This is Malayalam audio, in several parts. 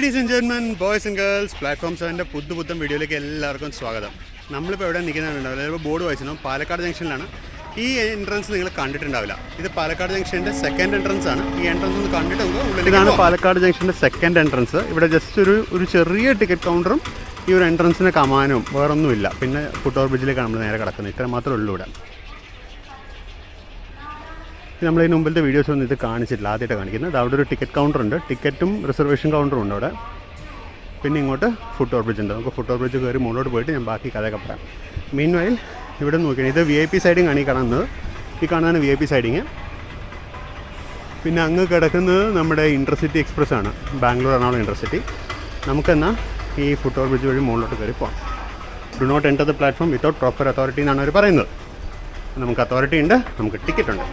Ladies and gentlemen, boys and girls, platform 7ൻ്റെ പുതുപുത്തൻ വീഡിയോയിലേക്ക് എല്ലാവർക്കും സ്വാഗതം. നമ്മളിപ്പോൾ എവിടെ നിൽക്കുന്നുണ്ടാവില്ല, ചിലപ്പോൾ ബോർഡ് വായിച്ചിട്ടുണ്ടാവും. പാലക്കാട് ജംഗ്ഷനിലാണ്. ഈ എൻട്രൻസ് നിങ്ങൾ കണ്ടിട്ടുണ്ടാവില്ല. ഇത് പാലക്കാട് ജംഗ്ഷൻ്റെ സെക്കൻഡ് എൻട്രൻസ് ആണ്. ഈ എൻട്രൻസ് ഒന്ന് കണ്ടിട്ട് ഇതാണ് പാലക്കാട് ജംഗ്ഷൻ്റെ സെക്കൻഡ് എൻട്രൻസ്. ഇവിടെ ജസ്റ്റ് ഒരു ചെറിയ ടിക്കറ്റ് കൗണ്ടറും ഈ ഒരു എൻട്രൻസിൻ്റെ കമാനവും വേറൊന്നുമില്ല. പിന്നെ ഫുട് ഓവർ ബ്രിഡ്ജിലേക്കാണ് നമ്മൾ നേരെ കിടക്കുന്നത്. ഇത്ര മാത്രമേ ഉള്ളൂ ഇവിടെ. നമ്മളതിന് മുമ്പിലത്തെ വീഡിയോസ് ഒന്നും ഇത് കാണിച്ചിട്ടില്ല, ആദ്യമായിട്ട് കാണിക്കുന്നത്. അവിടെ ഒരു ടിക്കറ്റ് കൗണ്ടർ ഉണ്ട്, ടിക്കറ്റും റിസർവേഷൻ കൗണ്ടറും ഉണ്ട് അവിടെ. പിന്നെ ഇങ്ങോട്ട് ഫുട് ഓവർ ബ്രിഡ്ജ് ഉണ്ട്. നമുക്ക് ഫുട് ഓവർ ബ്രിഡ്ജ് കയറി മുകളിലോട്ട് പോയിട്ട് ഞാൻ ബാക്കി കഥയൊക്കെ പറയാം. മീൻ വൈൽ ഇവിടെ നോക്കിയാണ്, ഇത് VIP സൈഡിങ് ആണ് ഈ കാണുന്നത്. ഈ കാണുന്നതാണ് VIP സൈഡിങ്. പിന്നെ അങ്ങ് കിടക്കുന്നത് നമ്മുടെ ഇൻ്റർസിറ്റി എക്സ്പ്രസ് ആണ്, ബാംഗ്ലൂർ എറണാകുളം ഇൻ്റർസിറ്റി. നമുക്കെന്നാൽ ഈ ഫുട് ഓവർ ബ്രിഡ്ജ് വഴി മുകളിലോട്ട് കയറി പോകാം. Do not enter the platform without proper authority എന്നാണ് അവർ പറയുന്നത്. നമുക്ക് അതോറിറ്റി ഉണ്ട്, നമുക്ക് ടിക്കറ്റ് ഉണ്ട്.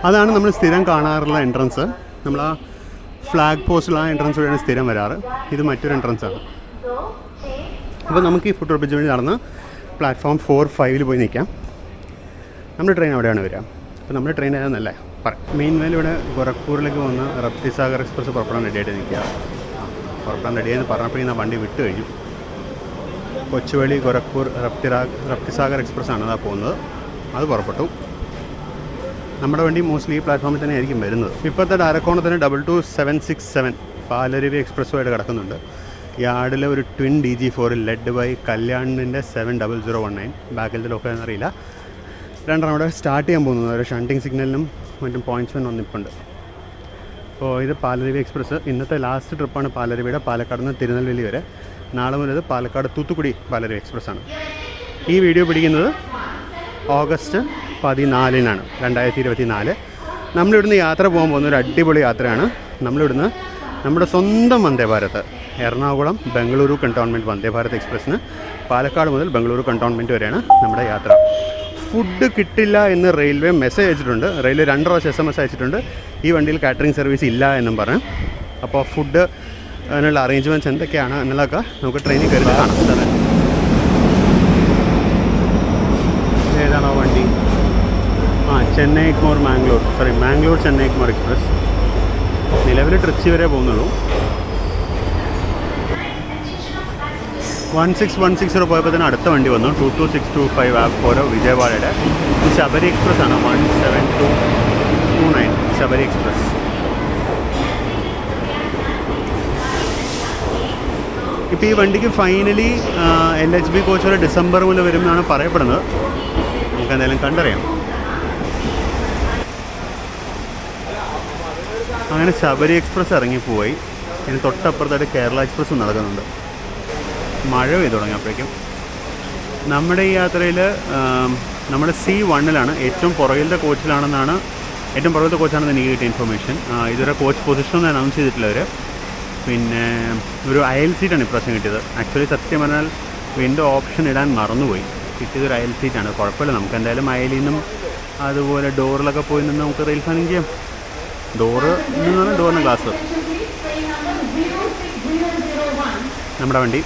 അതാണ് നമ്മൾ സ്ഥിരം കാണാറുള്ള എൻട്രൻസ്. നമ്മൾ ആ ഫ്ലാഗ് പോസ്റ്റിലുള്ള ആ എൻട്രൻസ് വഴിയാണ് സ്ഥിരം വരാറ്. ഇത് മറ്റൊരു എൻട്രൻസാണ്. അപ്പോൾ നമുക്ക് ഈ ഫുട് ഓവർ ബ്രിഡ്ജ് വഴി നടന്ന് പ്ലാറ്റ്ഫോം 4, 5 പോയി നിൽക്കാം. നമ്മുടെ ട്രെയിൻ അവിടെയാണ് വരിക. അപ്പോൾ നമ്മുടെ ട്രെയിൻ ഏതാണെന്നല്ലേ പറയാം. മെയിൻ ഇവിടെ ഗോരഖ്പൂരിലേക്ക് വന്ന് റപ്തിസാഗർ എക്സ്പ്രസ് പുറപ്പെടാൻ റെഡിയായിട്ട് നിൽക്കുക. പുറപ്പെടാൻ റെഡിയായെന്ന് പറഞ്ഞപ്പോഴേ ഞാൻ വണ്ടി വിട്ട് കഴിഞ്ഞു. കൊച്ചുവേളി ഗോരഖ്പൂർ റപ്തിസാഗർ എക്സ്പ്രസ് ആണ് അതാ പോകുന്നത്. അത് പുറപ്പെട്ടു. നമ്മുടെ വണ്ടി മോസ്റ്റ്ലി ഈ പ്ലാറ്റ്ഫോമിൽ തന്നെ ആയിരിക്കും വരുന്നത്. ഇപ്പോഴത്തെ ഡയറക്കോണത്തിന് 22767 പാലരുവി എക്സ്പ്രസ്സുമായിട്ട് കിടക്കുന്നുണ്ട്. യാർഡിൽ ഒരു ട്വിൻ DG4 ലെഡ് ബൈ കല്യാണിൻ്റെ 70019. ബാക്കിലത്തെ ലോക്കൽ അറിയില്ല. രണ്ടെണ്ണം അവിടെ സ്റ്റാർട്ട് ചെയ്യാൻ പോകുന്നത്. ഒരു ഷണ്ടിങ് സിഗ്നലിനും മറ്റും പോയിൻറ്റ്സ്മെൻ വന്നിപ്പുണ്ട്. അപ്പോൾ ഇത് പാലരുവി എക്സ്പ്രസ്. ഇന്നത്തെ ലാസ്റ്റ് ട്രിപ്പാണ് പാലരുവിയുടെ. പാലക്കാട് നിന്ന് തിരുനെൽവേലി വരെ. നാളെ മുതൽ പാലക്കാട് തൂത്തുക്കുടി പാലരുവി എക്സ്പ്രസ് ആണ്. ഈ വീഡിയോ പിടിക്കുന്നത് ഓഗസ്റ്റ് 14 2024. നമ്മളിവിടുന്ന് യാത്ര പോകാൻ പോകുന്ന ഒരു അടിപൊളി യാത്രയാണ്. നമ്മളിവിടുന്ന് നമ്മുടെ സ്വന്തം വന്ദേ ഭാരത് എറണാകുളം ബംഗളൂരു കണ്ടോൺമെൻറ്റ് വന്ദേ ഭാരത് എക്സ്പ്രസ്സിന് പാലക്കാട് മുതൽ ബംഗളൂരു കണ്ടോൺമെൻറ്റ് വരെയാണ് നമ്മുടെ യാത്ര. ഫുഡ് കിട്ടില്ല എന്ന് റെയിൽവേ മെസ്സേജ് അയച്ചിട്ടുണ്ട്. റെയിൽവേ 2 പ്രാവശ്യം SMS അയച്ചിട്ടുണ്ട്. ഈ വണ്ടിയിൽ കാറ്ററിംഗ് സർവീസ് ഇല്ല എന്നും പറഞ്ഞു. അപ്പോൾ ഫുഡ് അതിനുള്ള അറേഞ്ച്മെൻറ്റ്സ് എന്തൊക്കെയാണ് എന്നുള്ളതൊക്കെ നമുക്ക് ട്രെയിനിൽ കയറി കാണാം. ഏതാണോ വണ്ടി? ചെന്നൈ എഗ്മോർ മാംഗ്ലൂർ ചെന്നൈ എഗ്മോർ എക്സ്പ്രസ്. നിലവിൽ ട്രിച്ചി വരെ പോകുന്നുള്ളൂ. 1610 പോയപ്പോൾ തന്നെ അടുത്ത വണ്ടി വന്നു. 22625 ആപ്പ് വിജയവാഡയുടെ. ഇത് ശബരി എക്സ്പ്രസ് ആണ്. 17229 ശബരി എക്സ്പ്രസ്. ഇപ്പോൾ ഈ വണ്ടിക്ക് ഫൈനലി LHB കോച്ച് വരെ ഡിസംബർ മുതൽ വരുമെന്നാണ് പറയപ്പെടുന്നത്. നമുക്ക് എന്തായാലും കണ്ടറിയാം. അങ്ങനെ ശബരി എക്സ്പ്രസ് ഇറങ്ങിപ്പോയി. ഇനി തൊട്ടപ്പുറത്തായിട്ട് കേരള എക്സ്പ്രസ്സും നടക്കുന്നുണ്ട്. മഴ പെയ്തു തുടങ്ങിയപ്പോഴേക്കും. നമ്മുടെ ഈ യാത്രയിൽ നമ്മുടെ C1 ഏറ്റവും പുറകിലത്തെ കോച്ചിലാണെന്നാണ്, ഏറ്റവും പുറകിലത്തെ കോച്ചാണെന്ന് എനിക്ക് കിട്ടിയ ഇൻഫർമേഷൻ. ഇതുവരെ കോച്ച് പൊസിഷനൊന്നും അനൗൺസ് ചെയ്തിട്ടില്ല അവർ. പിന്നെ ഒരു അയൽ സീറ്റാണ് ഇപ്രാവശ്യം കിട്ടിയത്. ആക്ച്വലി സത്യം പറഞ്ഞാൽ വിൻഡോ ഓപ്ഷൻ ഇടാൻ മറന്നുപോയി. കിട്ടിയതൊരു അയൽ സീറ്റാണ്. കുഴപ്പമില്ല, നമുക്ക് എന്തായാലും അയലിൽ നിന്നും അതുപോലെ ഡോറിലൊക്കെ പോയി നിന്ന് നമുക്ക് റെയിൽ ഫാനിങ് ചെയ്യാം. ഡോറിന് ഗ്ലാസ്. നമ്മുടെ വണ്ടി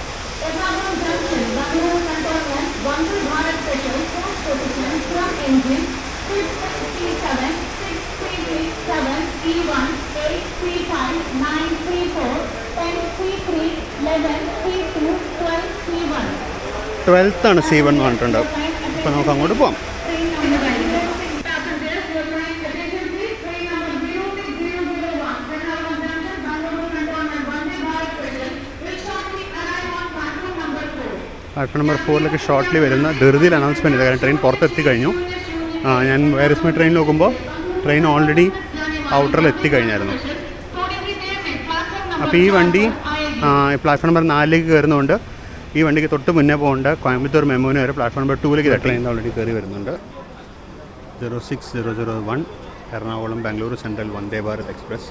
ട്വൽത്താണ് C1 പറഞ്ഞിട്ടുണ്ട്. അപ്പോൾ നമുക്ക് അങ്ങോട്ട് പോകാം. പ്ലാറ്റ്ഫോം നമ്പർ 4 ഷോർട്ട്ലി വരുന്ന ധൃതിയിൽ അനൗൺസ്മെൻറ്റ് ചെയ്ത കാര്യം ട്രെയിൻ പുറത്തെത്തി കഴിഞ്ഞു. ഞാൻ വൈറസ്മി ട്രെയിൻ നോക്കുമ്പോൾ ട്രെയിൻ ഓൾറെഡി ഔട്ടറിൽ എത്തിക്കഴിഞ്ഞായിരുന്നു. അപ്പോൾ ഈ വണ്ടി പ്ലാറ്റ്ഫോം നമ്പർ 4 കയറുന്നതുകൊണ്ട് ഈ വണ്ടിക്ക് തൊട്ട് മുന്നേ പോകേണ്ട കോയമ്പത്തൂർ മെമോന് വരെ പ്ലാറ്റ്ഫോം നമ്പർ 2 ട്രെയിൻ ഓൾറെഡി കയറി വരുന്നുണ്ട്. 06001 എറണാകുളം ബാംഗ്ലൂർ സെൻട്രൽ വന്ദേ ഭാരത് എക്സ്പ്രസ്.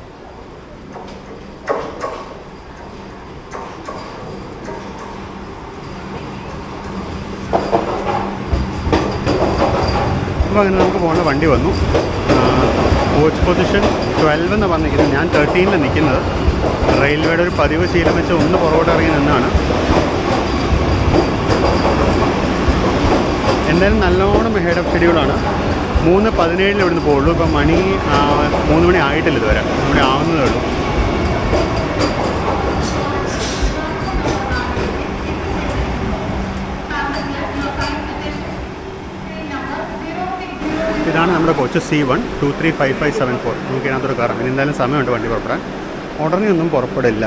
അപ്പോൾ അങ്ങനെ നമുക്ക് പോകേണ്ട വണ്ടി വന്നു. കോച്ച് പൊസിഷൻ 12 എന്ന് പറഞ്ഞിരിക്കുന്നത്. ഞാൻ 13 നിൽക്കുന്നത്. റെയിൽവേയുടെ ഒരു പതിവ് ശീലം വെച്ച് ഒന്ന് പുറകോട്ട് ഇറങ്ങി നിന്നാണ്. എന്തായാലും നല്ലോണം ഹെഡ് ഓഫ് ഷെഡ്യൂളാണ്. 3:17 ഇവിടുന്ന് പോകുള്ളൂ. ഇപ്പം മണി 3 മണി ആയിട്ടില്ല ഇതുവരെ, 3 മണി ആവുന്നതേ ഉള്ളൂ. ഇതാണ് നമ്മുടെ കോച്ച് C1 235574. നമുക്ക് ഇതിനകത്തൊരു കയറാം. ഇനി എന്തായാലും സമയമുണ്ട് വണ്ടി പുറപ്പെടാൻ. ഉടനെ ഒന്നും പുറപ്പെടില്ല.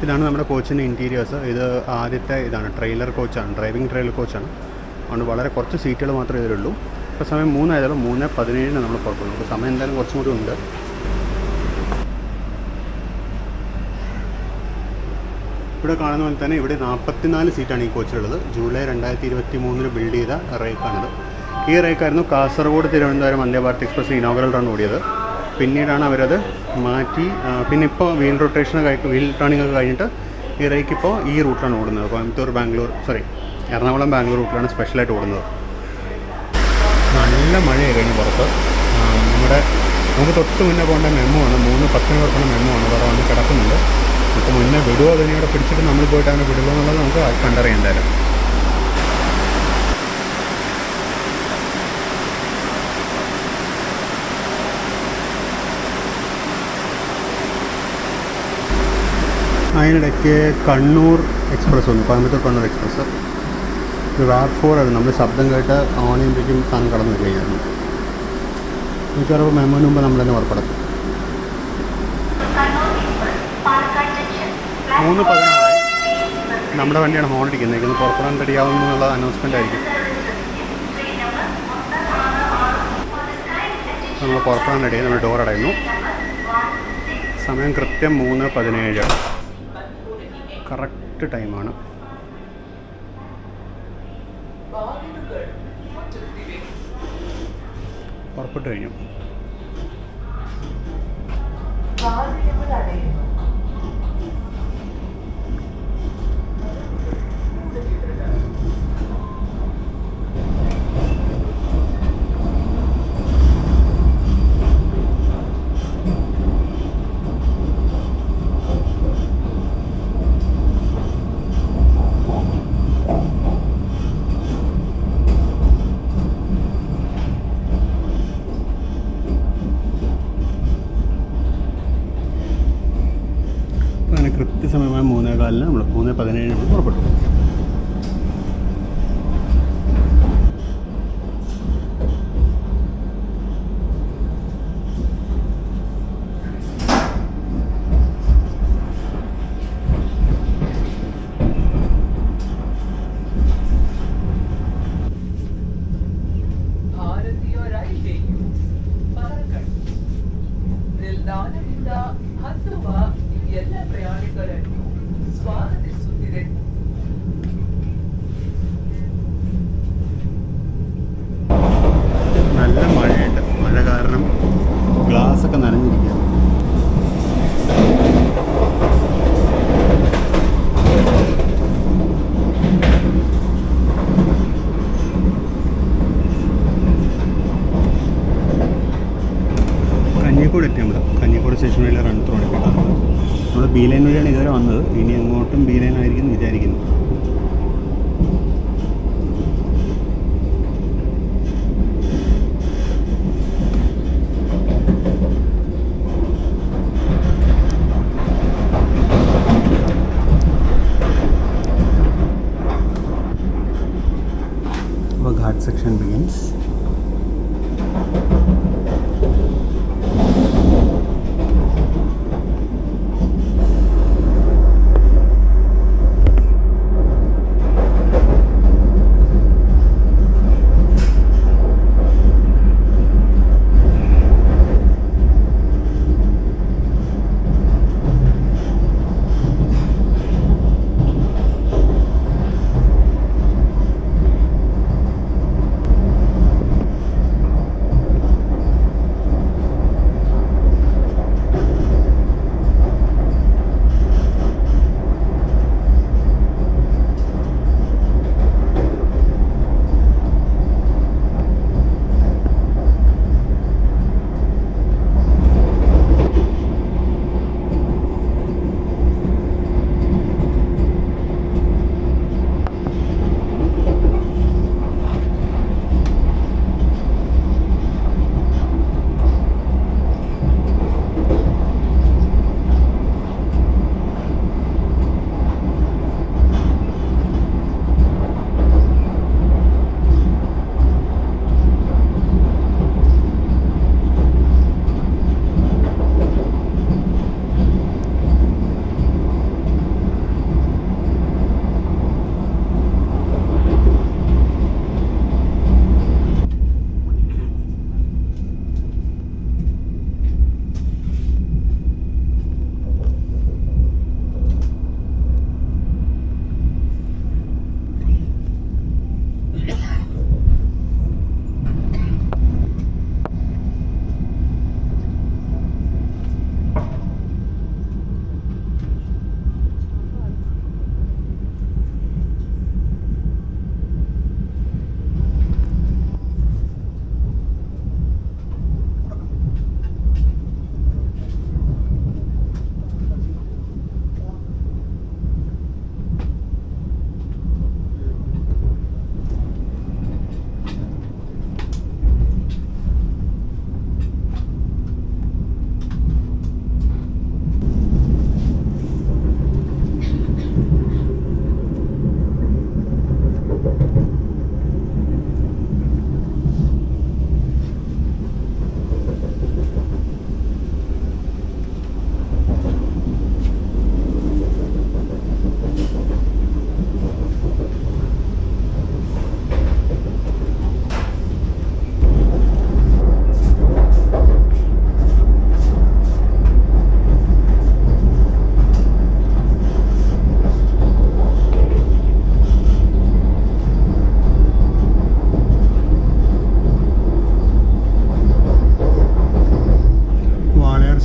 ഇതാണ് നമ്മുടെ കോച്ചിൻ്റെ ഇൻറ്റീരിയേഴ്സ്. ഇത് ആദ്യത്തെ ഇതാണ് ട്രെയിലർ കോച്ചാണ്, ഡ്രൈവിംഗ് ട്രെയിലർ കോച്ചാണ്. അതുകൊണ്ട് വളരെ കുറച്ച് സീറ്റുകൾ മാത്രമേ ഇതിലുള്ളൂ. ഇപ്പോൾ സമയം 3 ആയതുള്ളൂ. 3:17 നമ്മൾ പുറപ്പെടും. നമുക്ക് സമയം എന്തായാലും കുറച്ചും കൂടി ഉണ്ട്. ഇവിടെ കാണുന്ന പോലെ തന്നെ ഇവിടെ 44 സീറ്റാണ് ഈ കോച്ചിലുള്ളത്. ജൂലൈ 2023 ബിൽഡ് ചെയ്ത റേക്കാണിത്. ഈ റേക്കായിരുന്നു Kasaragod Thiruvananthapuram Vande Bharat express inaugural run ഓടിയത്. പിന്നീടാണ് അവരത് മാറ്റി. പിന്നെ ഇപ്പോൾ വീൽ ടേണിംഗ് ഒക്കെ കഴിഞ്ഞിട്ട് ഈ റേക്ക് ഇപ്പോൾ ഈ റൂട്ടിലാണ് ഓടുന്നത്. കോയമ്പത്തൂർ എറണാകുളം ബാംഗ്ലൂർ റൂട്ടിലാണ് സ്പെഷ്യലായിട്ട് ഓടുന്നത്. നല്ല മഴയായി കഴിഞ്ഞ് പുറത്ത്. നമുക്ക് തൊട്ട് മുന്നേ പോകേണ്ട മെമ്മോ ആണ്, 3:10 പുറത്തുള്ള മെമ്മോ ആണ്. വേറെ വന്ന് കിടക്കുന്നുണ്ട്. നമുക്ക് മുന്നേ വിടുമോ അതിനെ ഇവിടെ പിടിച്ചിട്ട് നമ്മൾ പോയിട്ട് അങ്ങനെ വിടുമോ എന്നുള്ളത് നമുക്ക് കണ്ടറിയാം എന്തായാലും. അതിനിടയ്ക്ക് കണ്ണൂർ എക്സ്പ്രസ് വന്നു, കോയമ്പത്തൂർ കണ്ണൂർ എക്സ്പ്രസ്. ഇത് RAV4 ആണ്. നമ്മൾ ശബ്ദം കേട്ട് ഓൺ ചെയ്യുമ്പോഴേക്കും സാധനം കടന്നു വരികയായിരുന്നു. മിക്കവാറും മെമ്മോന് മുമ്പ് നമ്മൾ തന്നെ പുറപ്പെടും. 3:16 നമ്മുടെ വണ്ടിയാണ് ഹോൺ അടിക്കുന്നത്. ഇന്ന് പുറപ്പെടാൻ റെഡിയാവുന്നു എന്നുള്ള അനൗൺസ്മെൻ്റ് ആയിരിക്കും. നമ്മൾ പുറപ്പെടാൻ റെഡിയായി. നമ്മൾ ഡോർ അടയുന്നു. സമയം കൃത്യം 3:17. കറക്റ്റ് ടൈമാണ്. പുറപ്പെട്ടു കഴിഞ്ഞു. കൃത്യസമയമായ 3:15 നമ്മൾ 3:17 പുറപ്പെട്ടു. നല്ല മഴയുണ്ട്. മഴ കാരണം ഗ്ലാസ്സൊക്കെ നനഞ്ഞിരിക്കുക. കഞ്ഞിക്കോട് എത്തി. കഞ്ഞിക്കോട് സ്റ്റേഷൻ വഴിയിലെ റൺ ത്രൂ ആണ്. നമ്മൾ ബി ലൈൻ വഴിയാണ് ഇതുവരെ വന്നത്. ഇനി അങ്ങോട്ടും ബി ലൈൻ ആയിരിക്കും വിചാരിക്കുന്നു. Ghat section begins.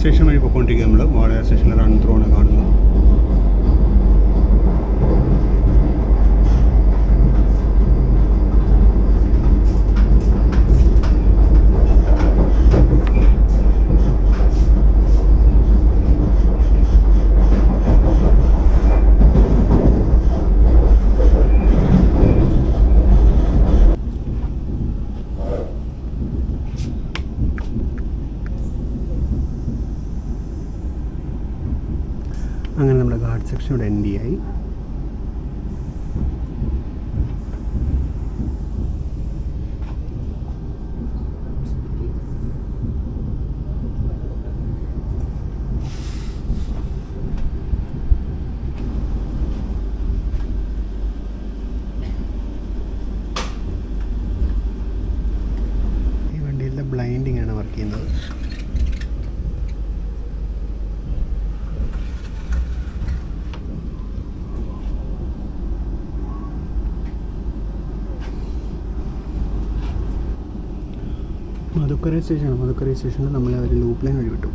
സ്റ്റേഷൻ വഴി പോയിക്കൊണ്ടിരിക്കുക. നമ്മൾ വാളയാർ സ്റ്റേഷനിൽ റൺ ത്രൂ ആണ് കാണുന്നത്. അങ്ങനെ നമ്മുടെ ഗാർഡ് സെക്ഷൻ ഇവിടെ എൻഡ് ആയി. ഈ വണ്ടിയിലെ ബ്ലൈൻഡിങ് ആണ് വർക്ക് ചെയ്യുന്നത്. മധുക്കര സ്റ്റേഷനാണ്. മധുക്കര സ്റ്റേഷനിൽ നമ്മൾ ഒരു ലൂപ്പ് ലൈൻ വഴി വിട്ടു.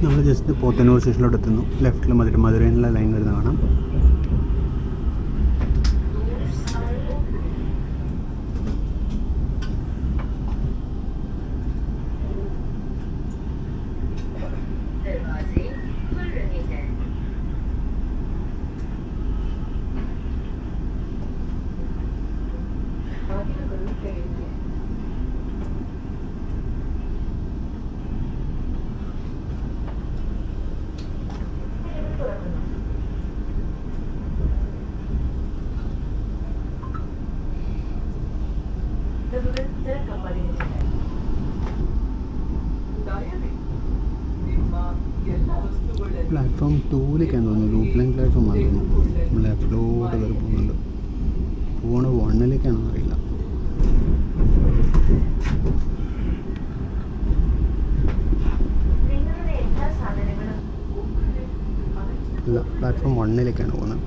നമ്മൾ ജസ്റ്റ് പോത്തന്നൂർ സ്റ്റേഷനിലോട്ട് എത്തുന്നു. ലെഫ്റ്റിൽ മധുരയിലുള്ള ലൈൻ വരുന്ന കാണാം. പ്ലാറ്റ്ഫോം 2ലേക്കാണ് തോന്നുന്നു. ലൂപ്പ് ലൈൻ പ്ലാറ്റ്ഫോം ആണ് തോന്നുന്നു. നമ്മൾ ലെഫ്റ്റിലോട്ട് കയറി പോകുന്നുണ്ട്. പോകണ 1ലേക്കാണെന്ന് അറിയില്ല. അല്ല, പ്ലാറ്റ്ഫോം 1ലേക്കാണ് പോകുന്നത്.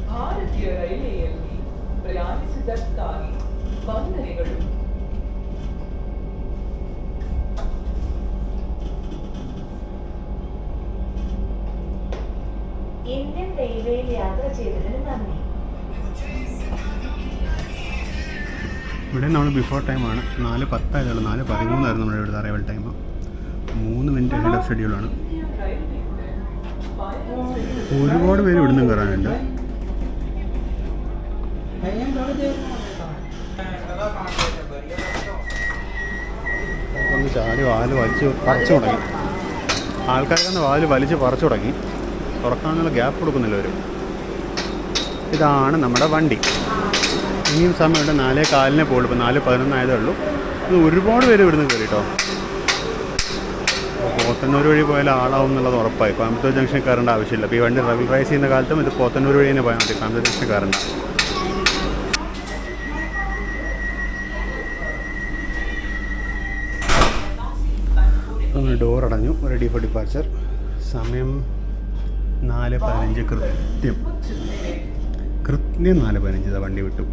ಭಾರತೀಯ ರೈಲ್ವೆಯಲ್ಲಿ ಪ್ರಯಾಣಿಸಿದ್ದಕ್ಕಾಗಿ ವಂದನೆಗಳು. ഇന്ത്യൻ റെയിൽവേയിൽ യാത്ര ചെയ്തതിന് നന്ദി. ഇവിടെ നമ്മൾ ബിഫോർ ടൈമാണ്. 4:10 ആയതുള്ളൂ. 4:13 നമ്മുടെ ഇവിടുത്തെ arrival time. 3 minute head of ഷെഡ്യൂളാണ്. ഒരുപാട് പേര് ഇവിടുന്ന് കയറാനുണ്ട്. ചാടി വാല് വലിച്ച് പറിച്ചു തുടങ്ങി. ആൾക്കാർക്കൊന്ന് വാല് വലിച്ച് പറിച്ചു തുടങ്ങി. തുറക്കാനുള്ള ഗ്യാപ്പ് കൊടുക്കുന്നില്ല അവർ. ഇതാണ് നമ്മുടെ വണ്ടി. ഇനിയും സമയമുണ്ട്. 4:15 പോകുള്ളൂ. ഇപ്പോൾ 4:11 ആയതേ ഉള്ളൂ. ഇത് ഒരുപാട് പേര് ഇവിടുന്ന് കയറി കേട്ടോ. പോത്തന്നൂർ വഴി പോയാൽ ആളാവും എന്നുള്ളത് ഉറപ്പായി. കോയമ്പത്തൂർ ജംഗ്ഷനിൽ കയറേണ്ട ആവശ്യമില്ല. അപ്പോൾ ഈ വണ്ടി റെഗുലറൈസ് ചെയ്യുന്ന കാലത്തും ഇത് പോത്തന്നൂർ വഴി തന്നെ പോയാൽ മതി. കോയമ്പത്തൂർ ജംഗ്ഷനിൽ കയറേണ്ട. ഡോർ അടഞ്ഞു. Ready for departure. സമയം 4:15 കൃത്യം 4:15 വണ്ടി വിട്ടു.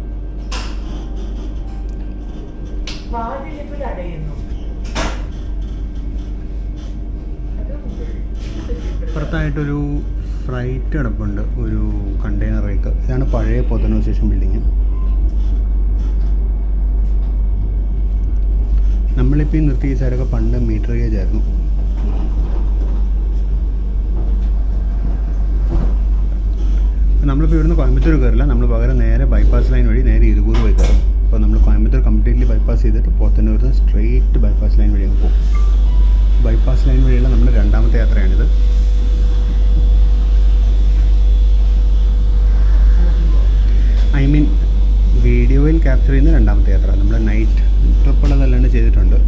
വാതിലുകൾ അടയുന്നു. പുറത്തായിട്ടൊരു ഫ്രൈറ്റ് കിടപ്പുണ്ട്, ഒരു കണ്ടെയ്നർ റേക്ക്. ഇതാണ് പഴയ പോത്തന്നൂർ സ്റ്റേഷൻ ബിൽഡിങ്. നമ്മളിപ്പോൾ ഈ നിർത്തിയ സൈഡൊക്കെ പണ്ട് മീറ്റർ ഗേജ് ആയിരുന്നു. നമ്മളിപ്പോൾ ഇവിടുന്ന് കോയമ്പത്തൂർ കയറില്ല. നമ്മൾ പകരം നേരെ ബൈപ്പാസ് ലൈൻ വഴി നേരെ ഇരുകൂർ പോയി കയറും. അപ്പോൾ നമ്മൾ കോയമ്പത്തൂർ കംപ്ലീറ്റ്ലി ബൈപ്പാസ് ചെയ്തിട്ട് പോത്തന്നൂരിൽ നിന്ന് സ്ട്രെയിറ്റ് ബൈപ്പാസ് ലൈൻ വഴി അങ്ങ് പോകും. ബൈപ്പാസ് ലൈൻ വഴിയുള്ള നമ്മുടെ രണ്ടാമത്തെ യാത്രയാണിത്. ഐ മീൻ വീഡിയോയിൽ ക്യാപ്ചർ ചെയ്യുന്ന രണ്ടാമത്തെ യാത്ര. നമ്മൾ നൈറ്റ് ട്രിപ്പുള്ളതല്ലാണ്ട് ചെയ്തിട്ടുണ്ട്.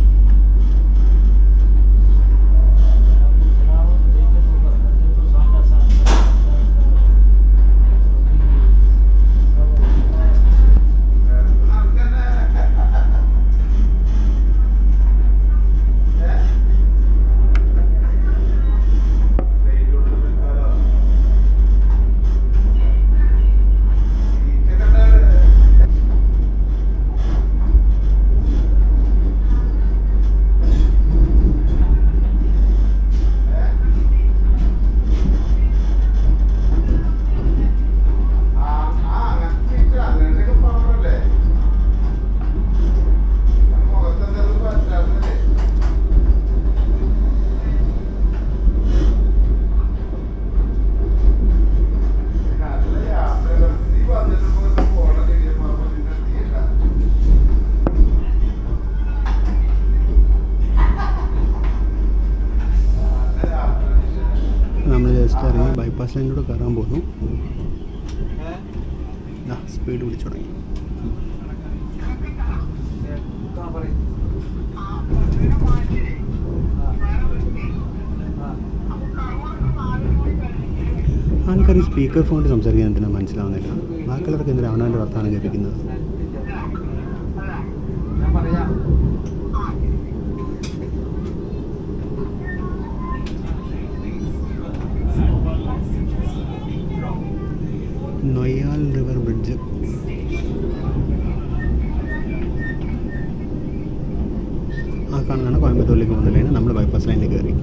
നമ്മൾ ജസ്റ്റ് ഇറങ്ങി ബൈപ്പാസ് ലൈനിലൂടെ കയറാൻ പോകുന്നു. സ്പീഡ് പിടിച്ചു തുടങ്ങി. ആൾക്കാർ ഈ സ്പീക്കർ ഫോണിൽ സംസാരിക്കാൻ എന്തിനാ മനസ്സിലാവുന്നില്ല. ബാക്കിയുള്ളവർക്ക് എന്തിനാണ് അവനവൻ്റെ വർത്തമാനം കേൾപ്പിക്കുന്നത്. നൊയ്യാൽ റിവർ ബ്രിഡ്ജ്. ആ കാണുന്നതാണ് കോയമ്പത്തൂരിലേക്ക് പോകുന്ന ലൈൻ. നമ്മൾ ബൈപ്പാസ് ലൈനിൽ കയറി.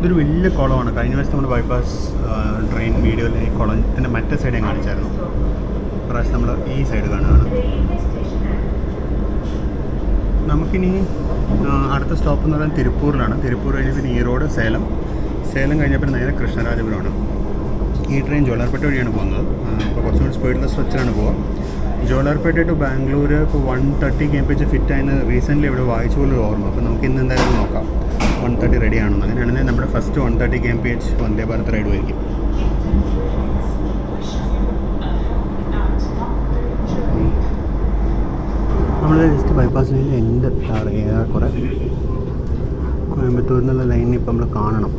ഇതൊരു വലിയ കുളമാണ്. കഴിഞ്ഞ ദിവസം നമ്മുടെ ബൈപ്പാസ് ട്രെയിൻ വീഡിയോയിൽ ഈ കുളത്തിൻ്റെ മറ്റേ സൈഡ് ഞാൻ കാണിച്ചായിരുന്നു. പ്രാവശ്യം നമ്മൾ ഈ സൈഡ് കാണുകയാണ്. നമുക്കിനി അടുത്ത സ്റ്റോപ്പ് എന്ന് പറയുന്നത് തിരുപ്പൂരിലാണ്. തിരുപ്പൂർ കഴിഞ്ഞ് പിന്നെ ഈറോഡ്, സേലം. സേലം കഴിഞ്ഞപ്പോൾ നേരെ കൃഷ്ണരാജപുരമാണ്. ഈ ട്രെയിൻ ജോലാർപേട്ട വഴിയാണ് പോകുന്നത്. ഇപ്പോൾ കുറച്ചുകൂടി സ്പീഡിലെ സ്ട്രെച്ചിലാണ് പോവുക. ജോലാർപേട്ട ടു ബാംഗ്ലൂർ ഇപ്പോൾ 130 kmph ഫിറ്റായെന്ന് റീസെൻ്റ്ലി ഇവിടെ വായിച്ച പോലെ ഓർമ്മ. അപ്പോൾ നമുക്ക് ഇന്ന് എന്തായാലും നോക്കാം 130 റെഡി ആണെന്ന്. അങ്ങനെയാണെങ്കിൽ നമ്മുടെ first 130 kmph Vande Bharat ride ആയിരിക്കും. നമ്മൾ ജസ്റ്റ് ബൈപ്പാസ് ലൈനിൽ എൻ്റെ ഏറെക്കുറെ കോയമ്പത്തൂരിൽ നിന്നുള്ള ലൈനിൽ ഇപ്പം നമ്മൾ കാണണം.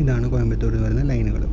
ഇതാണ് കോയമ്പത്തൂരിൽ വരുന്ന ലൈനുകൾ.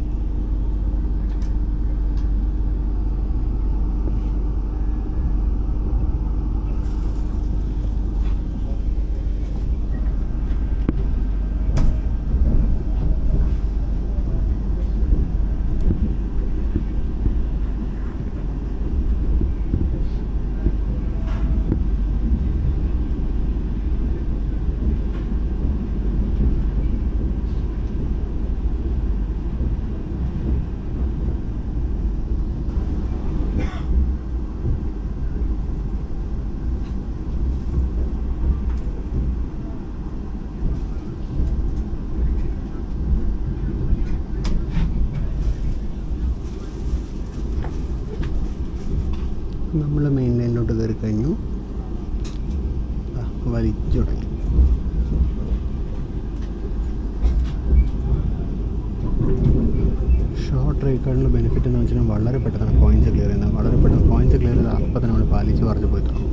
നമ്മൾ മെയിൻ ലൈനിലോട്ട് കയറി കഴിഞ്ഞു. വലിച്ചു തുടങ്ങി. ഷോർട്ട് റേക്കാളിൻ്റെ ബെനിഫിറ്റ് എന്ന് വെച്ചാൽ വളരെ പെട്ടെന്ന് പോയിൻറ്റ്സ് ക്ലിയർ ചെയ്യുന്നത്. വളരെ പെട്ടെന്ന് പോയിൻറ്റ്സ് ക്ലിയർ ചെയ്ത് അപ്പം തന്നെ നമ്മൾ പാലിച്ച് പറഞ്ഞു പോയി തുടങ്ങും.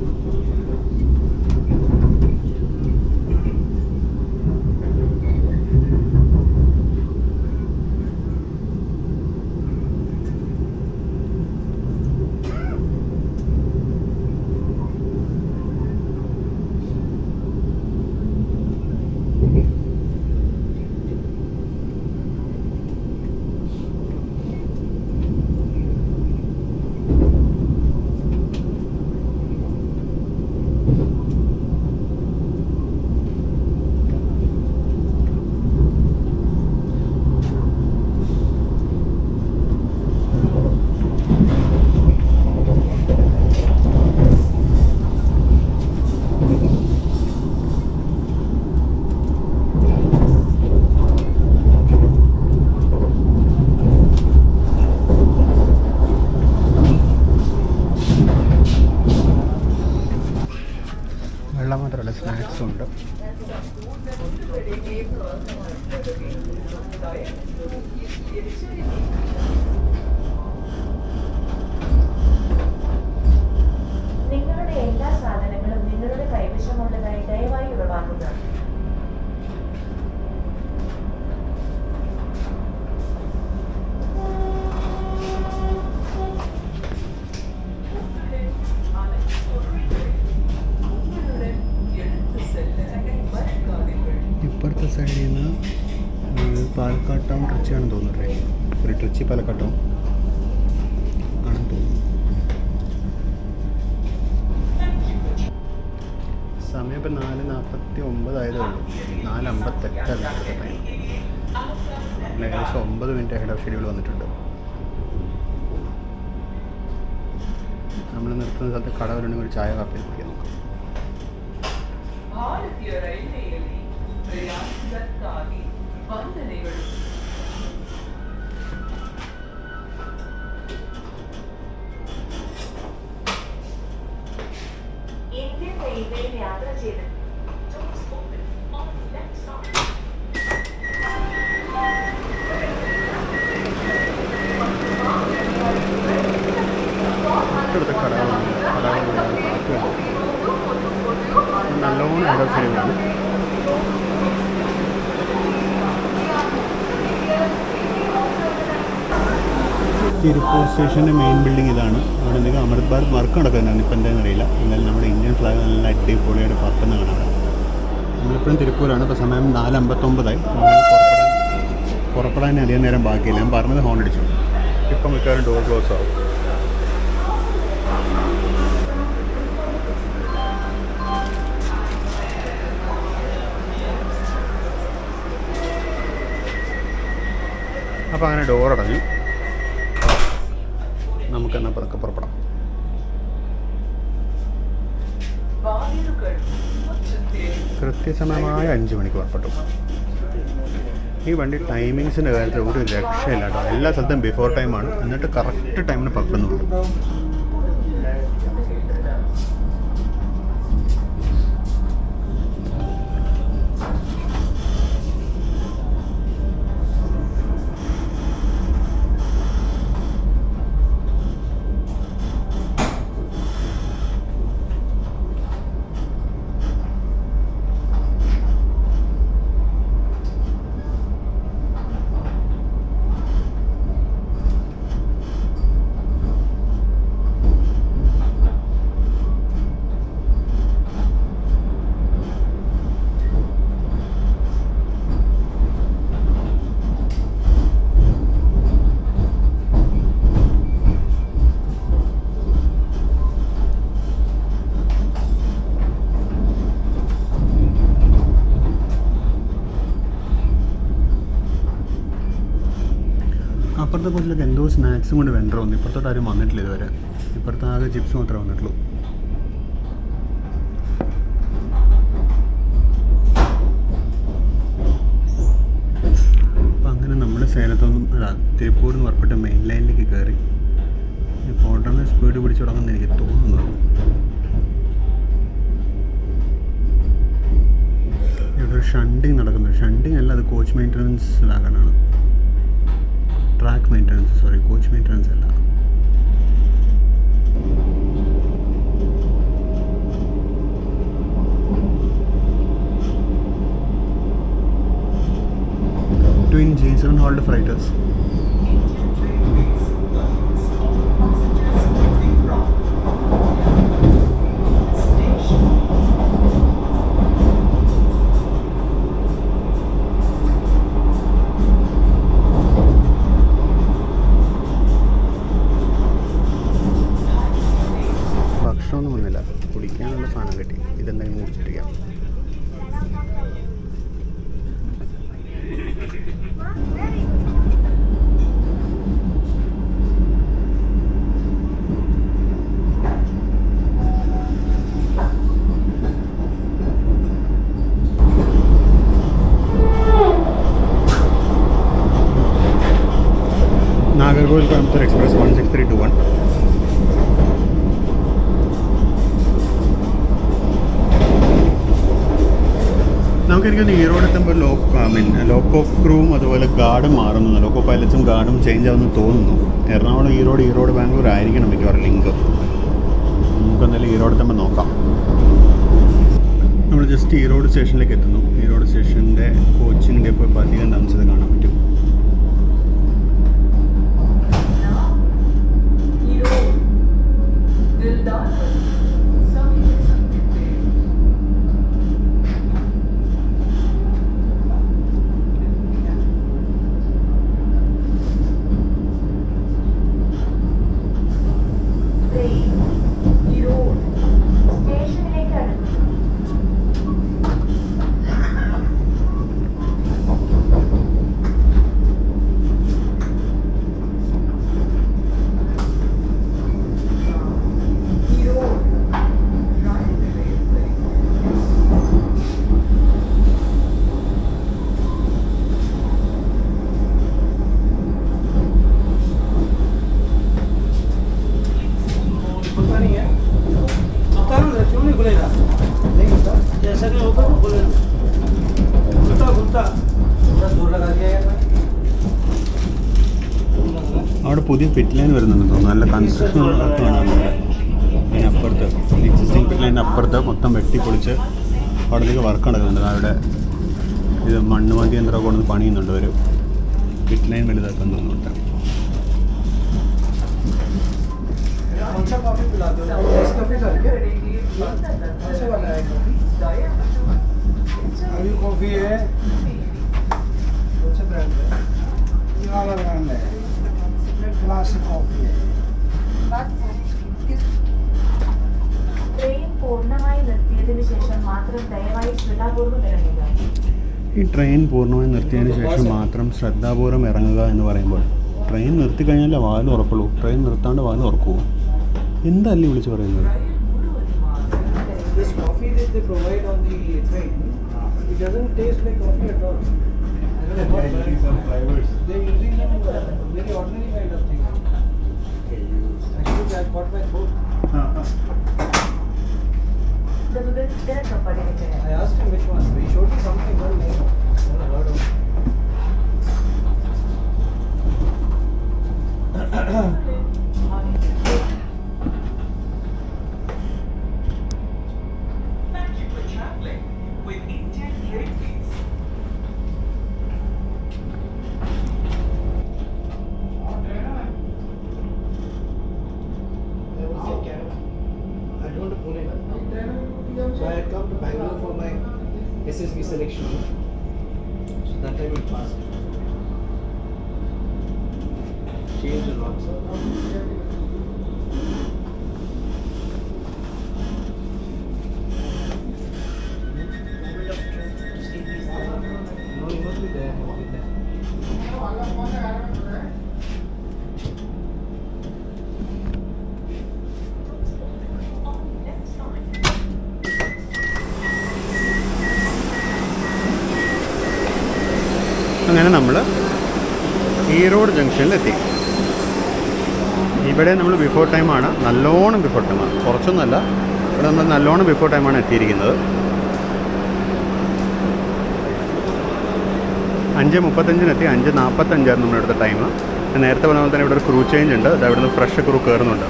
വെള്ളം മാത്രമല്ല, സ്നാക്സും ഉണ്ട്. നിങ്ങളുടെ എല്ലാ സാധനങ്ങളും നിങ്ങളുടെ കൈവശമുള്ളതായി ദയവായി ഉറപ്പാക്കുക. ഇപ്പുറത്തെ സൈഡിൽ നിന്ന് പാലക്കാട് ടൗൺ ട്രിച്ചിയാണെന്ന് തോന്നുന്നു. ഒരു ട്രിച്ചി പാലക്കാട് ടൗൺ ആണെന്ന് തോന്നുന്നു. സമയം ഇപ്പം 4:49 ആയതേ ഉള്ളൂ. 4:58 ടൈം. ഏകദേശം 9 മിനിറ്റ് ഹെഡ് ഓഫ് ഷെഡ്യൂൾ വന്നിട്ടുണ്ട്. നമ്മൾ നിർത്തുന്ന സ്ഥലത്ത് കടകളുണ്ടെങ്കിൽ ഒരു ചായ കാപ്പി കുടിക്കാൻ നോക്കാം. ಭಾರತೀಯ ರೈಲ್ವೆಯಲ್ಲಿ ಪ್ರಯಾಣಿಕರಿಗಾಗಿ ವಂದನೆಗಳು. ഇന്ത്യൻ റെയിൽവേയിൽ യാത്ര ചെയ്ത് തൊട്ടടുത്ത കടകളുണ്ട്. നല്ലോണം ഹെഡ് ഓഫ് ഷെഡ്യൂളാണ്. തിരുപ്പൂർ സ്റ്റേഷൻ്റെ മെയിൻ ബിൽഡിംഗ് ഇതാണ്. അവിടെ എന്തെങ്കിലും അമൃത് ഭാരത് വർക്ക് നടക്കുന്നുണ്ടായിരുന്നു. ഇപ്പം എന്താണെന്ന് അറിയില്ല. എന്നാലും നമ്മുടെ ഇന്ത്യൻ ഫ്ലാഗ് നല്ല അടിപൊളിയായിട്ട് പറക്കുന്ന കാണാം. നമ്മളിപ്പോഴും തിരുപ്പൂരാണ്. ഇപ്പോൾ സമയം 4:59 പുറപ്പെടാൻ അധികം നേരം ബാക്കിയില്ല. ഞാൻ പറഞ്ഞത് ഹോൺ അടിച്ചു. ഇപ്പം മിക്കവാറും ഡോർ ക്ലോസ് ആവും. അപ്പോൾ അങ്ങനെ ഡോർ അടഞ്ഞു. നമുക്കെന്നാൽ പതുക്കെ പുറപ്പെടാം. കൃത്യസമയമായ 5 മണിക്ക് പുറപ്പെട്ടു. ഈ വണ്ടി ടൈമിങ്സിൻ്റെ കാര്യത്തിൽ ഒരു രക്ഷയില്ല കേട്ടോ. എല്ലാ സ്ഥലത്തും ബിഫോർ ടൈമാണ്. എന്നിട്ട് കറക്റ്റ് ടൈമിന് പുറപ്പെടുന്നുണ്ട്. അപ്പുറത്തെ കോച്ചിലൊക്കെ എന്തോ സ്നാക്സും കൊണ്ട് വെണ്ടർ വന്നു. ഇപ്പുറത്തോട്ട് ആരും വന്നിട്ടില്ല ഇതുവരെ. ഇപ്പുറത്തെ ആകെ ചിപ്സ് മാത്രമേ വന്നിട്ടുള്ളൂ. അപ്പം അങ്ങനെ നമ്മൾ സേലത്തൊന്നും തിരുപ്പൂരിൽ നിന്ന് പുറപ്പെട്ട് മെയിൻ ലൈനിലേക്ക് കയറി. ഇപ്പോൾ ഉടനെ സ്പീഡ് പിടിച്ചു തുടങ്ങുമെന്ന് എനിക്ക് തോന്നുന്നത്. ഇവിടെ ഒരു ഷണ്ടിങ് നടക്കുന്നു. ഷണ്ടിങ് അല്ല, അത് കോച്ച് മെയിൻ്റനൻസ് വാഗണാണ്. Track maintenance, sorry, coach maintenance അല്ല. Twin G7 hauled freighters. ഭക്ഷണമൊന്നും വന്നില്ല, കുടിക്കാനുള്ള സാധനം കിട്ടി. ഇതെന്തെങ്കിലും കുടിച്ചിട്ടിരിക്കാം. നാഗർകോവിൽ കോയമ്പത്തൂർ എക്സ്പ്രസ് 16321. നമുക്കെനിക്കൊന്ന് ഈറോഡ് എത്തുമ്പോൾ ലോക്കോ ക്രൂവും അതുപോലെ ഗാർഡും മാറുന്നു. ലോക്കോ പൈലറ്റ്സും ഗാർഡും ചേഞ്ച് ആവുമെന്ന് തോന്നുന്നു. എറണാകുളം ഈറോഡ് ബാംഗ്ലൂർ ആയിരിക്കണം മിക്കവാറും ലിങ്ക്. നമുക്കെന്തായാലും ഈറോഡ് എത്തുമ്പോൾ നോക്കാം. നമ്മൾ ജസ്റ്റ് ഈറോഡ് സ്റ്റേഷനിലേക്ക് എത്തുന്നു. ഈറോഡ് സ്റ്റേഷൻ്റെ കോച്ചിങ് ഡെപ്പോ ഇപ്പോൾ അധികം താമസിച്ചത് കാണാൻ പറ്റും. അവിടെ പുതിയ പിറ്റ് ലൈൻ വരുന്നുണ്ട് തോന്നുന്നു. നല്ല കൺസ്ട്രക്ഷൻ ഒക്കെ കാണാനുണ്ട്. അതിനപ്പുറത്ത് എക്സിസ്റ്റിംഗ് പിറ്റ് ലൈനിൻ്റെ അപ്പുറത്ത് മൊത്തം വെട്ടിപ്പൊളിച്ച് അവിടത്തേക്ക് വർക്ക് നടക്കുന്നുണ്ട്. അവിടെ ഇത് മണ്ണ് യന്ത്രമൊക്കെ കൊണ്ടുവന്ന് പണിയുന്നുണ്ട്. ഒരു പിറ്റ് ലൈൻ വലുതാക്കാൻ തോന്നുന്നുണ്ട്. कॉफी है, अच्छा ब्रांड है, ये वाला ब्रांड है, क्लासिक कॉफी है. ട്രെയിൻ പൂർണ്ണമായി നിർത്തിയതിനു ശേഷം മാത്രം ദയവായി ശ്രദ്ധാപൂർവ്വം ഇറങ്ങുക. ഈ ട്രെയിൻ പൂർണ്ണമായി നിർത്തിയതിന് ശേഷം മാത്രം ശ്രദ്ധാപൂർവ്വം ഇറങ്ങുക എന്ന് പറയുമ്പോൾ ട്രെയിൻ നിർത്തി കഴിഞ്ഞാലേ വാല് ഉറക്കുള്ളൂ. ട്രെയിൻ നിർത്താണ്ട് വാല് ഉറക്കുമോ? എന്തല്ലേ വിളിച്ച് പറയുന്നത്? This coffee that they provide on the train, it doesn't taste like coffee at all. They're using some very ordinary kind of thing. Actually, I got my throat. I asked him which one. He showed me something, one name. I never heard of it. Thank you for traveling with Indian Airways. I don't know Pune. So I had come to Bangalore for my SSB selection. So that time it passed. Changed a lot. No, he must be there. He must be there. അങ്ങനെ നമ്മൾ ഈറോഡ് ജംഗ്ഷനിലെത്തി. ഇവിടെ നമ്മൾ ബിഫോർ ടൈമാണ്, നല്ലോണം ബിഫോർ ടൈമാണ്, കുറച്ചൊന്നുമല്ല. ഇവിടെ നമ്മൾ നല്ലോണം ബിഫോർ ടൈമാണ് എത്തിയിരിക്കുന്നത്. 5:35 5:45 നമ്മുടെ അടുത്ത ടൈം. നേരത്തെ പറഞ്ഞ പോലെ തന്നെ ഇവിടെ ഒരു ക്രൂ ചേഞ്ച് ഉണ്ട്. അത് ഇവിടുന്ന് ഫ്രഷ് ക്രൂ കയറുന്നുണ്ട്.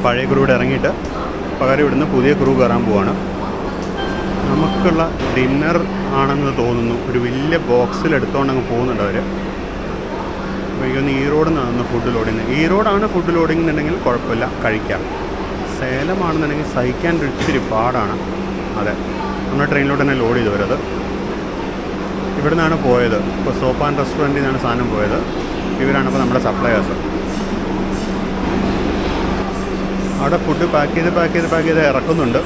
പഴയ ക്രൂ ഇവിടെ ഇറങ്ങിയിട്ട് പകരം ഇവിടുന്ന് പുതിയ ക്രൂ കയറാൻ പോവാണ്. നമുക്കുള്ള ഡിന്നർ ആണെന്ന് തോന്നുന്നു. ഒരു വലിയ ബോക്സിൽ എടുത്തുകൊണ്ട് അങ്ങ് പോകുന്നുണ്ട് അവർ. അപ്പോൾ എനിക്കൊന്ന് ഈറോഡിൽ നിന്നാണ് ഫുഡ് ലോഡിങ്. ഈറോഡാണ് ഫുഡ് ലോഡിങ് എന്നുണ്ടെങ്കിൽ കുഴപ്പമില്ല, കഴിക്കാം. സേലമാണെന്നുണ്ടെങ്കിൽ സഹിക്കാൻ ഇച്ചിരി പാടാണ്. അതെ, നമ്മുടെ ട്രെയിനിലോട്ട് തന്നെ ലോഡ് ചെയ്തു വരത്. ഇവിടെ നിന്നാണ് പോയത്. ഇപ്പോൾ സോപ്പ് ആൻഡ് റെസ്റ്റോറൻറ്റിൽ നിന്നാണ് സാധനം പോയത്. ഇവരാണ് ഇപ്പോൾ നമ്മുടെ സപ്ലയേഴ്സ്. അവിടെ ഫുഡ് പാക്ക് ചെയ്ത് ഇറക്കുന്നുണ്ട്.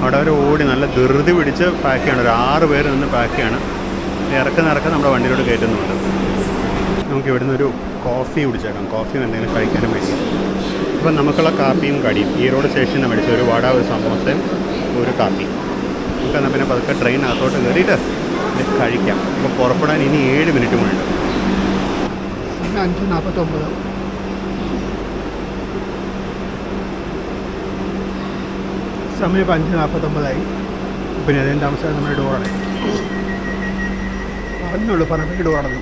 അവിടെ അവർ ഓടി നല്ല ധൃതി പിടിച്ച് പാക്ക് ചെയ്യണം. ഒരു 6 പേര് നിന്ന് പാക്ക് ചെയ്യണം. ഇറക്കം നമ്മുടെ വണ്ടിയിലോട്ട് കയറ്റുന്നുണ്ട്. നമുക്ക് ഇവിടുന്ന് ഒരു കോഫി കുടിച്ചേക്കാം. കോഫിയും എന്തെങ്കിലും കഴിക്കാനും വേണ്ടി. അപ്പം നമുക്കുള്ള കാപ്പിയും കടിയും ഈറോഡ് സ്റ്റേഷനിൽ നിന്ന് മേടിച്ച ഒരു വട, ഒരു സമോസയും ഒരു കാപ്പി. നമുക്കെന്നാൽ പിന്നെ പതുക്കെ ട്രെയിനകത്തോട്ട് കയറിയിട്ട് ഇത് കഴിക്കാം. അപ്പോൾ പുറപ്പെടാൻ ഇനി 7 മിനിറ്റ് മുഴുവൻ. 5:49 സമയം. ഇപ്പോൾ 5:49 പിന്നെ അതിന് താമസം നമ്മുടെ ഡോറാണ് പറഞ്ഞപ്പോഴേക്ക് ഡോർ അടഞ്ഞു.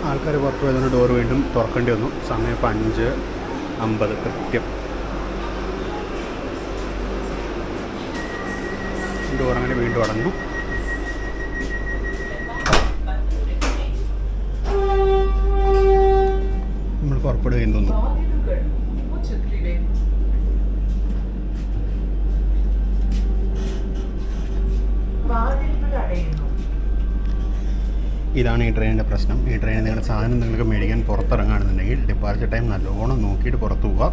ആൾക്കാർ പുറത്ത് പോയതുകൊണ്ട് ഡോർ വീണ്ടും തുറക്കേണ്ടി വന്നു. സമയം ഇപ്പോൾ 5:50 കൃത്യം. ഡോർ അങ്ങനെ വീണ്ടും അടഞ്ഞു. നമ്മൾ പുറപ്പെടുകയും തോന്നുന്നു. ഇതാണ് ഈ ട്രെയിനിൻ്റെ പ്രശ്നം. ഈ ട്രെയിനിൽ നിങ്ങൾ സാധനം നിങ്ങൾക്ക് മേടിക്കാൻ പുറത്തിറങ്ങുകയാണെന്നുണ്ടെങ്കിൽ ഡിപ്പാർച്ചർ ടൈം നല്ലോണം നോക്കിയിട്ട് പുറത്ത് പോവുക.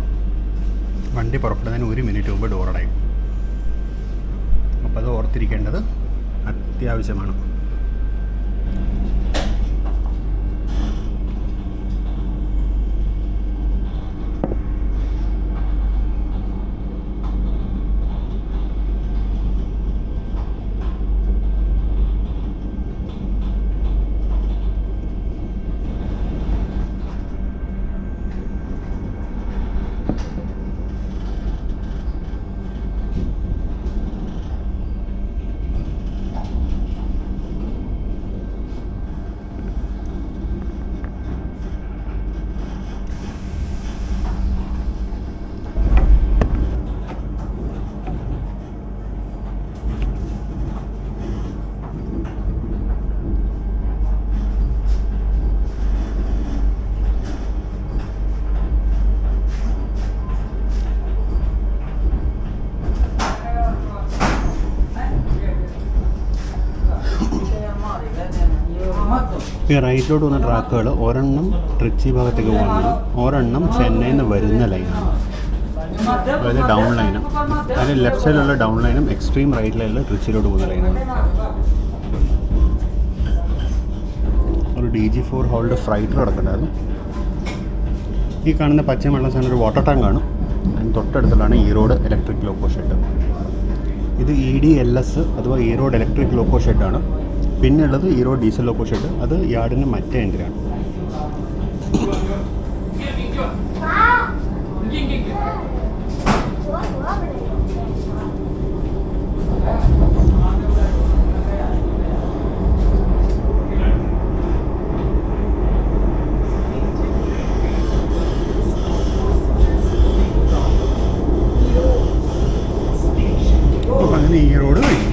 വണ്ടി പുറപ്പെടുന്നതിന് 1 മിനിറ്റ് മുമ്പ് ഡോറടയും. അപ്പോൾ അത് ഓർത്തിരിക്കേണ്ടത് അത്യാവശ്യമാണ്. ഈ റൈറ്റിലോട്ട് വന്ന ട്രാക്കുകൾ ഒരെണ്ണം ട്രിച്ചി ഭാഗത്തേക്ക് പോകുന്നതാണ്, ഒരെണ്ണം ചെന്നൈയിൽ നിന്ന് വരുന്ന ലൈനാണ്. അതായത് ഡൗൺ ലൈനും. അതിൽ ലെഫ്റ്റ് സൈഡിലുള്ള ഡൗൺ ലൈനും എക്സ്ട്രീം റൈറ്റ് ലൈനിൽ ട്രിച്ചിയിലോട്ട് പോകുന്ന ലൈനാണ്. ഒരു DG4 ഹോൾഡ് ഫ്രൈറ്റർ കിടക്കുന്നുണ്ടായിരുന്നു. ഈ കാണുന്ന പച്ച വെള്ളം സാധനം ഒരു വാട്ടർ ടാങ്കാണ്. അതിന് തൊട്ടടുത്തുള്ളതാണ് ഈറോഡ് ഇലക്ട്രിക് ലോക്കോ ഷെഡ്. ഇത് EDLS അഥവാ ഈറോഡ് ഇലക്ട്രിക് ലോക്കോ ഷെഡാണ്. പിന്നെ ഉള്ളത് ഈറോഡ് ഡീസൽ ലോക്കോ ഷെഡ്. അത് യാർഡിൻ്റെ മറ്റേ എൻഡിലാണ്. അപ്പം അങ്ങനെ ഈറോഡ് കഴിഞ്ഞു.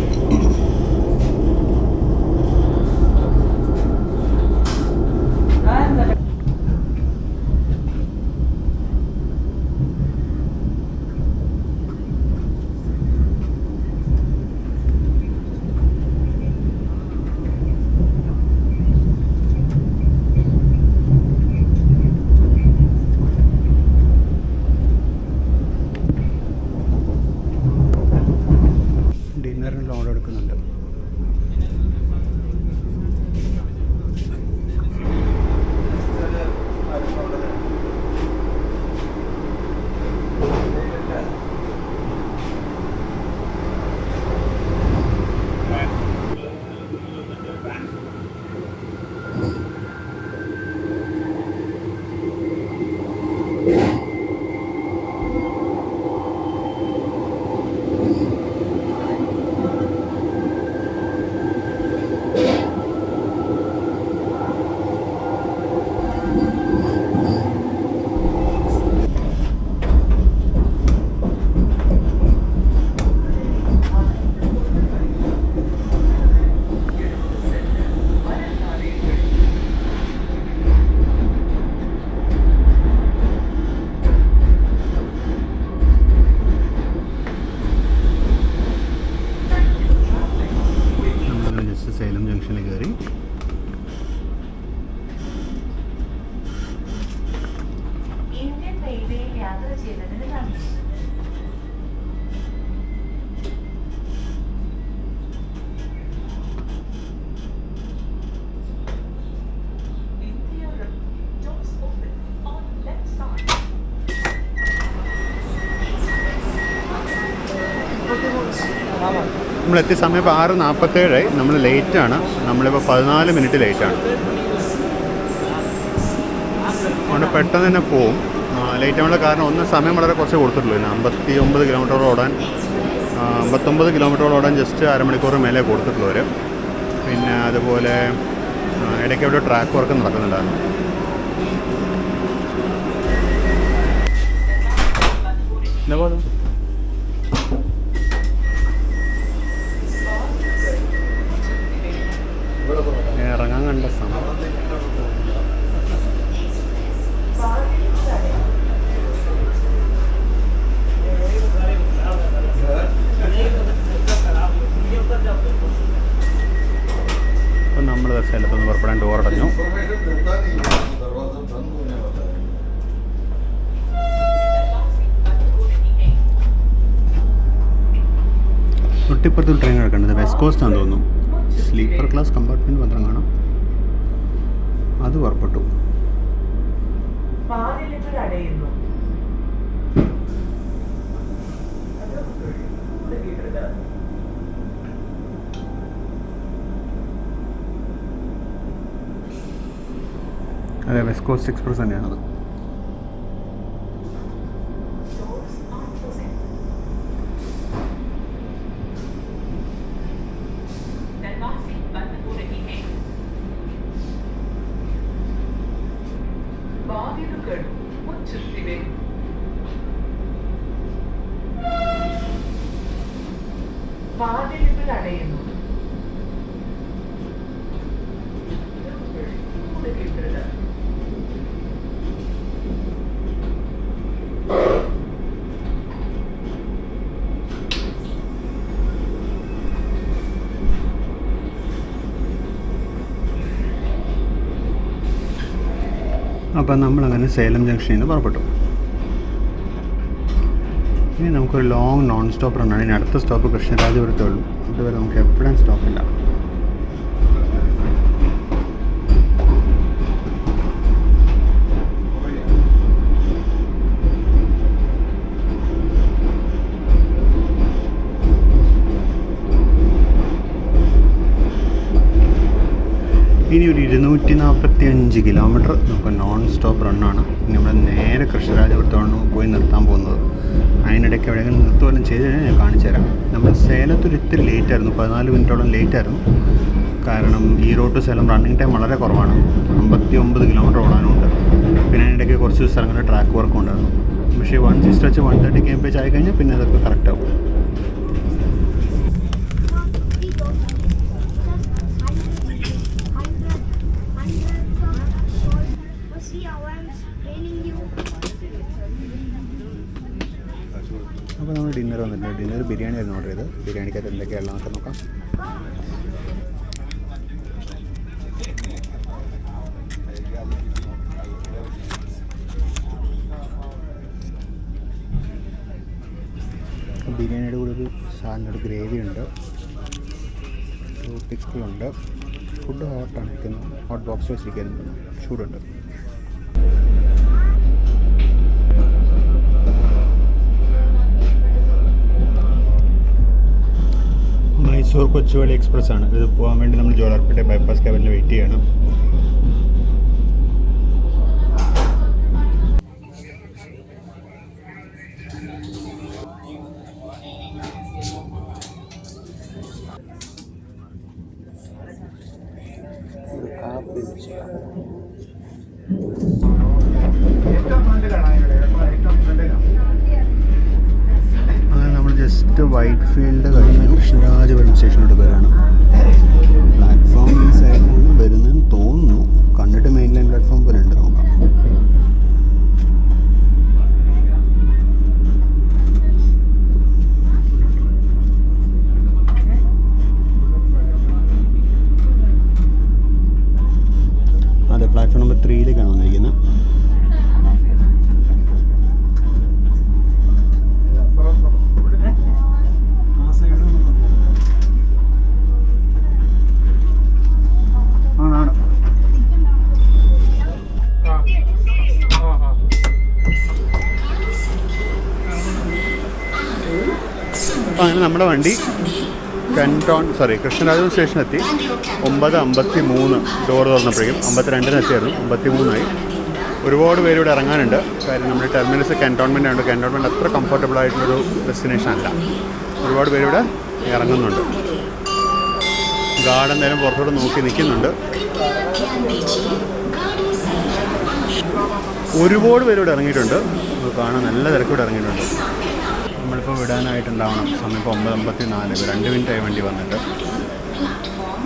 യാത്ര ചെയ്തതിന് നന്ദി. India Road. Doors open on left side. നമ്മളെത്തിയ സമയം ഇപ്പോൾ 6:47 നമ്മൾ ലേറ്റാണ്. നമ്മളിപ്പോൾ 14 മിനിറ്റ് ലേറ്റാണ്. അതുകൊണ്ട് പെട്ടെന്ന് തന്നെ പോവും. ലേറ്റ് ആവാനുള്ള കാരണം ഒന്ന് സമയം വളരെ കുറച്ച് കൊടുത്തിട്ടുള്ളൂ. 59 കിലോമീറ്ററോളം ഓടാൻ 59 കിലോമീറ്ററോളം ഓടാൻ ജസ്റ്റ് അരമണിക്കൂർ മേലെ കൊടുത്തിട്ടുള്ളവർ. പിന്നെ അതുപോലെ ഇടയ്ക്ക് അവിടെ ട്രാക്ക് വർക്ക് നടക്കുന്നുണ്ടായിരുന്നു. ഇറങ്ങാൻ കണ്ട സമയം അപ്പം നമ്മൾ സ്ഥലത്തൊന്ന് പുറപ്പെടാൻ ഡോറടഞ്ഞു. തൊട്ടിപ്പുറത്തൊരു ട്രെയിൻ കിടക്കേണ്ടത് വെസ്റ്റ് കോസ്റ്റ് ആണെന്ന് തോന്നുന്നു. സ്ലീപ്പർ ക്ലാസ് കമ്പാർട്ട്മെൻറ്റ് മാത്രം കാണാം. അത് പുറപ്പെട്ടു. അതെ, വെസ്റ്റ് കോസ്റ്റ് എക്സ്പ്രസ് തന്നെയാണത്. വാതിലുകൾ അടയുന്നു. അപ്പം നമ്മളങ്ങനെ സേലം ജംഗ്ഷനിൽ നിന്ന് പുറപ്പെട്ടു. ഇനി നമുക്കൊരു ലോങ് നോൺ സ്റ്റോപ്പ് റണ്ണാണ്. ഇനി അടുത്ത സ്റ്റോപ്പ് കൃഷ്ണരാജപുരത്തേ ഉള്ളൂ. ഇതുവരെ നമുക്ക് എപ്പോഴും സ്റ്റോപ്പില്ല. ഇനി ഒരു 245 കിലോമീറ്റർ നമുക്ക് നോൺ സ്റ്റോപ്പ് റണ്ണാണ്. ഇനി നമ്മൾ നേരെ കൃഷ്ണരാജപുരത്താണ് പോയി നിർത്താൻ പോകുന്നത്. അതിനിടയ്ക്ക് എവിടെയെങ്കിലും നിർത്തുവല്ലം ചെയ്ത് കഴിഞ്ഞാൽ ഞാൻ കാണിച്ചു തരാം. നമ്മൾ സേലത്തൊരു ഇത്തിരി ലേറ്റായിരുന്നു, 14 മിനിറ്റോളം ലേറ്റായിരുന്നു. കാരണം ഈ റോഡ് സേലം റണ്ണിങ് ടൈം വളരെ കുറവാണ്. 59 കിലോമീറ്റർ ഓടാനുണ്ട്. പിന്നെ അതിനിടയ്ക്ക് കുറച്ച് സ്ഥലങ്ങളിൽ ട്രാക്ക് വർക്കും ഉണ്ടായിരുന്നു. പക്ഷേ 160 130 kmph ആയി കഴിഞ്ഞാൽ പിന്നെ അതൊക്കെ കറക്റ്റാവും. അപ്പോൾ നമ്മൾ ഡിന്നർ വന്നിട്ടുണ്ട്. ഡിന്നർ ബിരിയാണി ആയിരുന്നു ഓർഡർ ചെയ്ത്. ബിരിയാണിക്കകത്ത് എന്തൊക്കെയാണെന്നൊക്കെ നോക്കാം. ബിരിയാണിയുടെ കൂടെ ഒരു സാലഡ് ഗ്രേവി ഉണ്ട്, പിക്കിളുണ്ട്. ഫുഡ് ഹോട്ടാണ് ഇരിക്കുന്നത്. ഹോട്ട് ബോക്സ് വെച്ചിരിക്കുന്നത്, ചൂടുണ്ട്. മൈസൂർ കൊച്ചുവേളി എക്സ്പ്രസ് ആണ് ഇത്. പോകാൻ വേണ്ടി നമ്മൾ ജോലാർപേട്ട ബൈപ്പാസ് ക്യാബിനിൽ വെയിറ്റ് ചെയ്യണം. അങ്ങനെ നമ്മൾ ജസ്റ്റ് വൈറ്റ് ഫീൽഡ് കഴിഞ്ഞ് കൃഷ്ണരാജപുരം സ്റ്റേഷനോട് വരികയാണ്. പ്ലാറ്റ്ഫോം ഈ സൈഡിലാണ് വരുന്നതെന്ന് തോന്നുന്നു. കണ്ടിട്ട് മെയിൻ ലൈൻ പ്ലാറ്റ്ഫോം പോലെ ഉണ്ട്. നോക്കാം. അതെ, പ്ലാറ്റ്ഫോം നമ്പർ 3ലേക്കാണ് വന്നിരിക്കുന്നത്. അപ്പോൾ അങ്ങനെ നമ്മുടെ വണ്ടി കൃഷ്ണരാജപുരം സ്റ്റേഷനെത്തി. 9:53 ഡോർ തുറന്നപ്പോഴേക്കും 52-ന് എത്തിയായിരുന്നു, 53-ആയി. ഒരുപാട് പേര് ഇവിടെ ഇറങ്ങാനുണ്ട്. കാര്യം നമ്മുടെ ടെർമിനസ് കൻറ്റോൺമെൻ്റ് ആണ്. കൻറ്റോൺമെൻറ്റ് അത്ര കംഫർട്ടബിൾ ആയിട്ടുള്ളൊരു ഡെസ്റ്റിനേഷൻ അല്ല. ഒരുപാട് പേര് ഇവിടെ ഇറങ്ങുന്നുണ്ട്. ഗാർഡ് എന്തായാലും പുറത്തോട്ട് നോക്കി നിൽക്കുന്നുണ്ട്. ഒരുപാട് പേര് ഇവിടെ ഇറങ്ങിയിട്ടുണ്ട്. കാണാൻ നല്ല തിരക്കൂടെ ഇറങ്ങിയിട്ടുണ്ട്. നമ്മളിപ്പോൾ വിടാനായിട്ടുണ്ടാവണം. സമയം ഇപ്പോൾ 9:54. 2 മിനിറ്റായി വണ്ടി വന്നിട്ട്.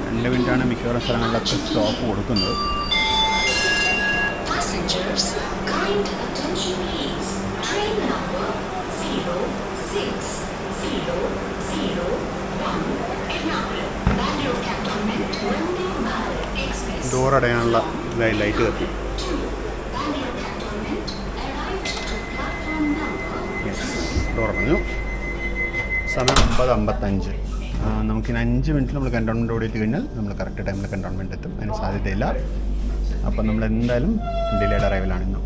2 മിനിറ്റാണ് മിക്കവാറും സ്ഥലങ്ങളിലൊക്കെ സ്റ്റോപ്പ് കൊടുക്കുന്നത്. ഡോർ അടയാനുള്ള ലൈറ്റ് കത്തി. ഡോർ അടഞ്ഞു. സമയം 9:55. നമുക്കിനി 5 മിനിറ്റിൽ നമ്മൾ കൻറ്റോൺമെൻറ്റ് ഓടി എത്തി കഴിഞ്ഞാൽ നമ്മൾ കറക്റ്റ് ടൈമിൽ കൻറ്റോൺമെൻറ്റ് എത്തും. അതിന് സാധ്യതയില്ല. അപ്പം നമ്മൾ എന്തായാലും ഡിലേഡ് അറൈവലാണ് ഇന്ന്.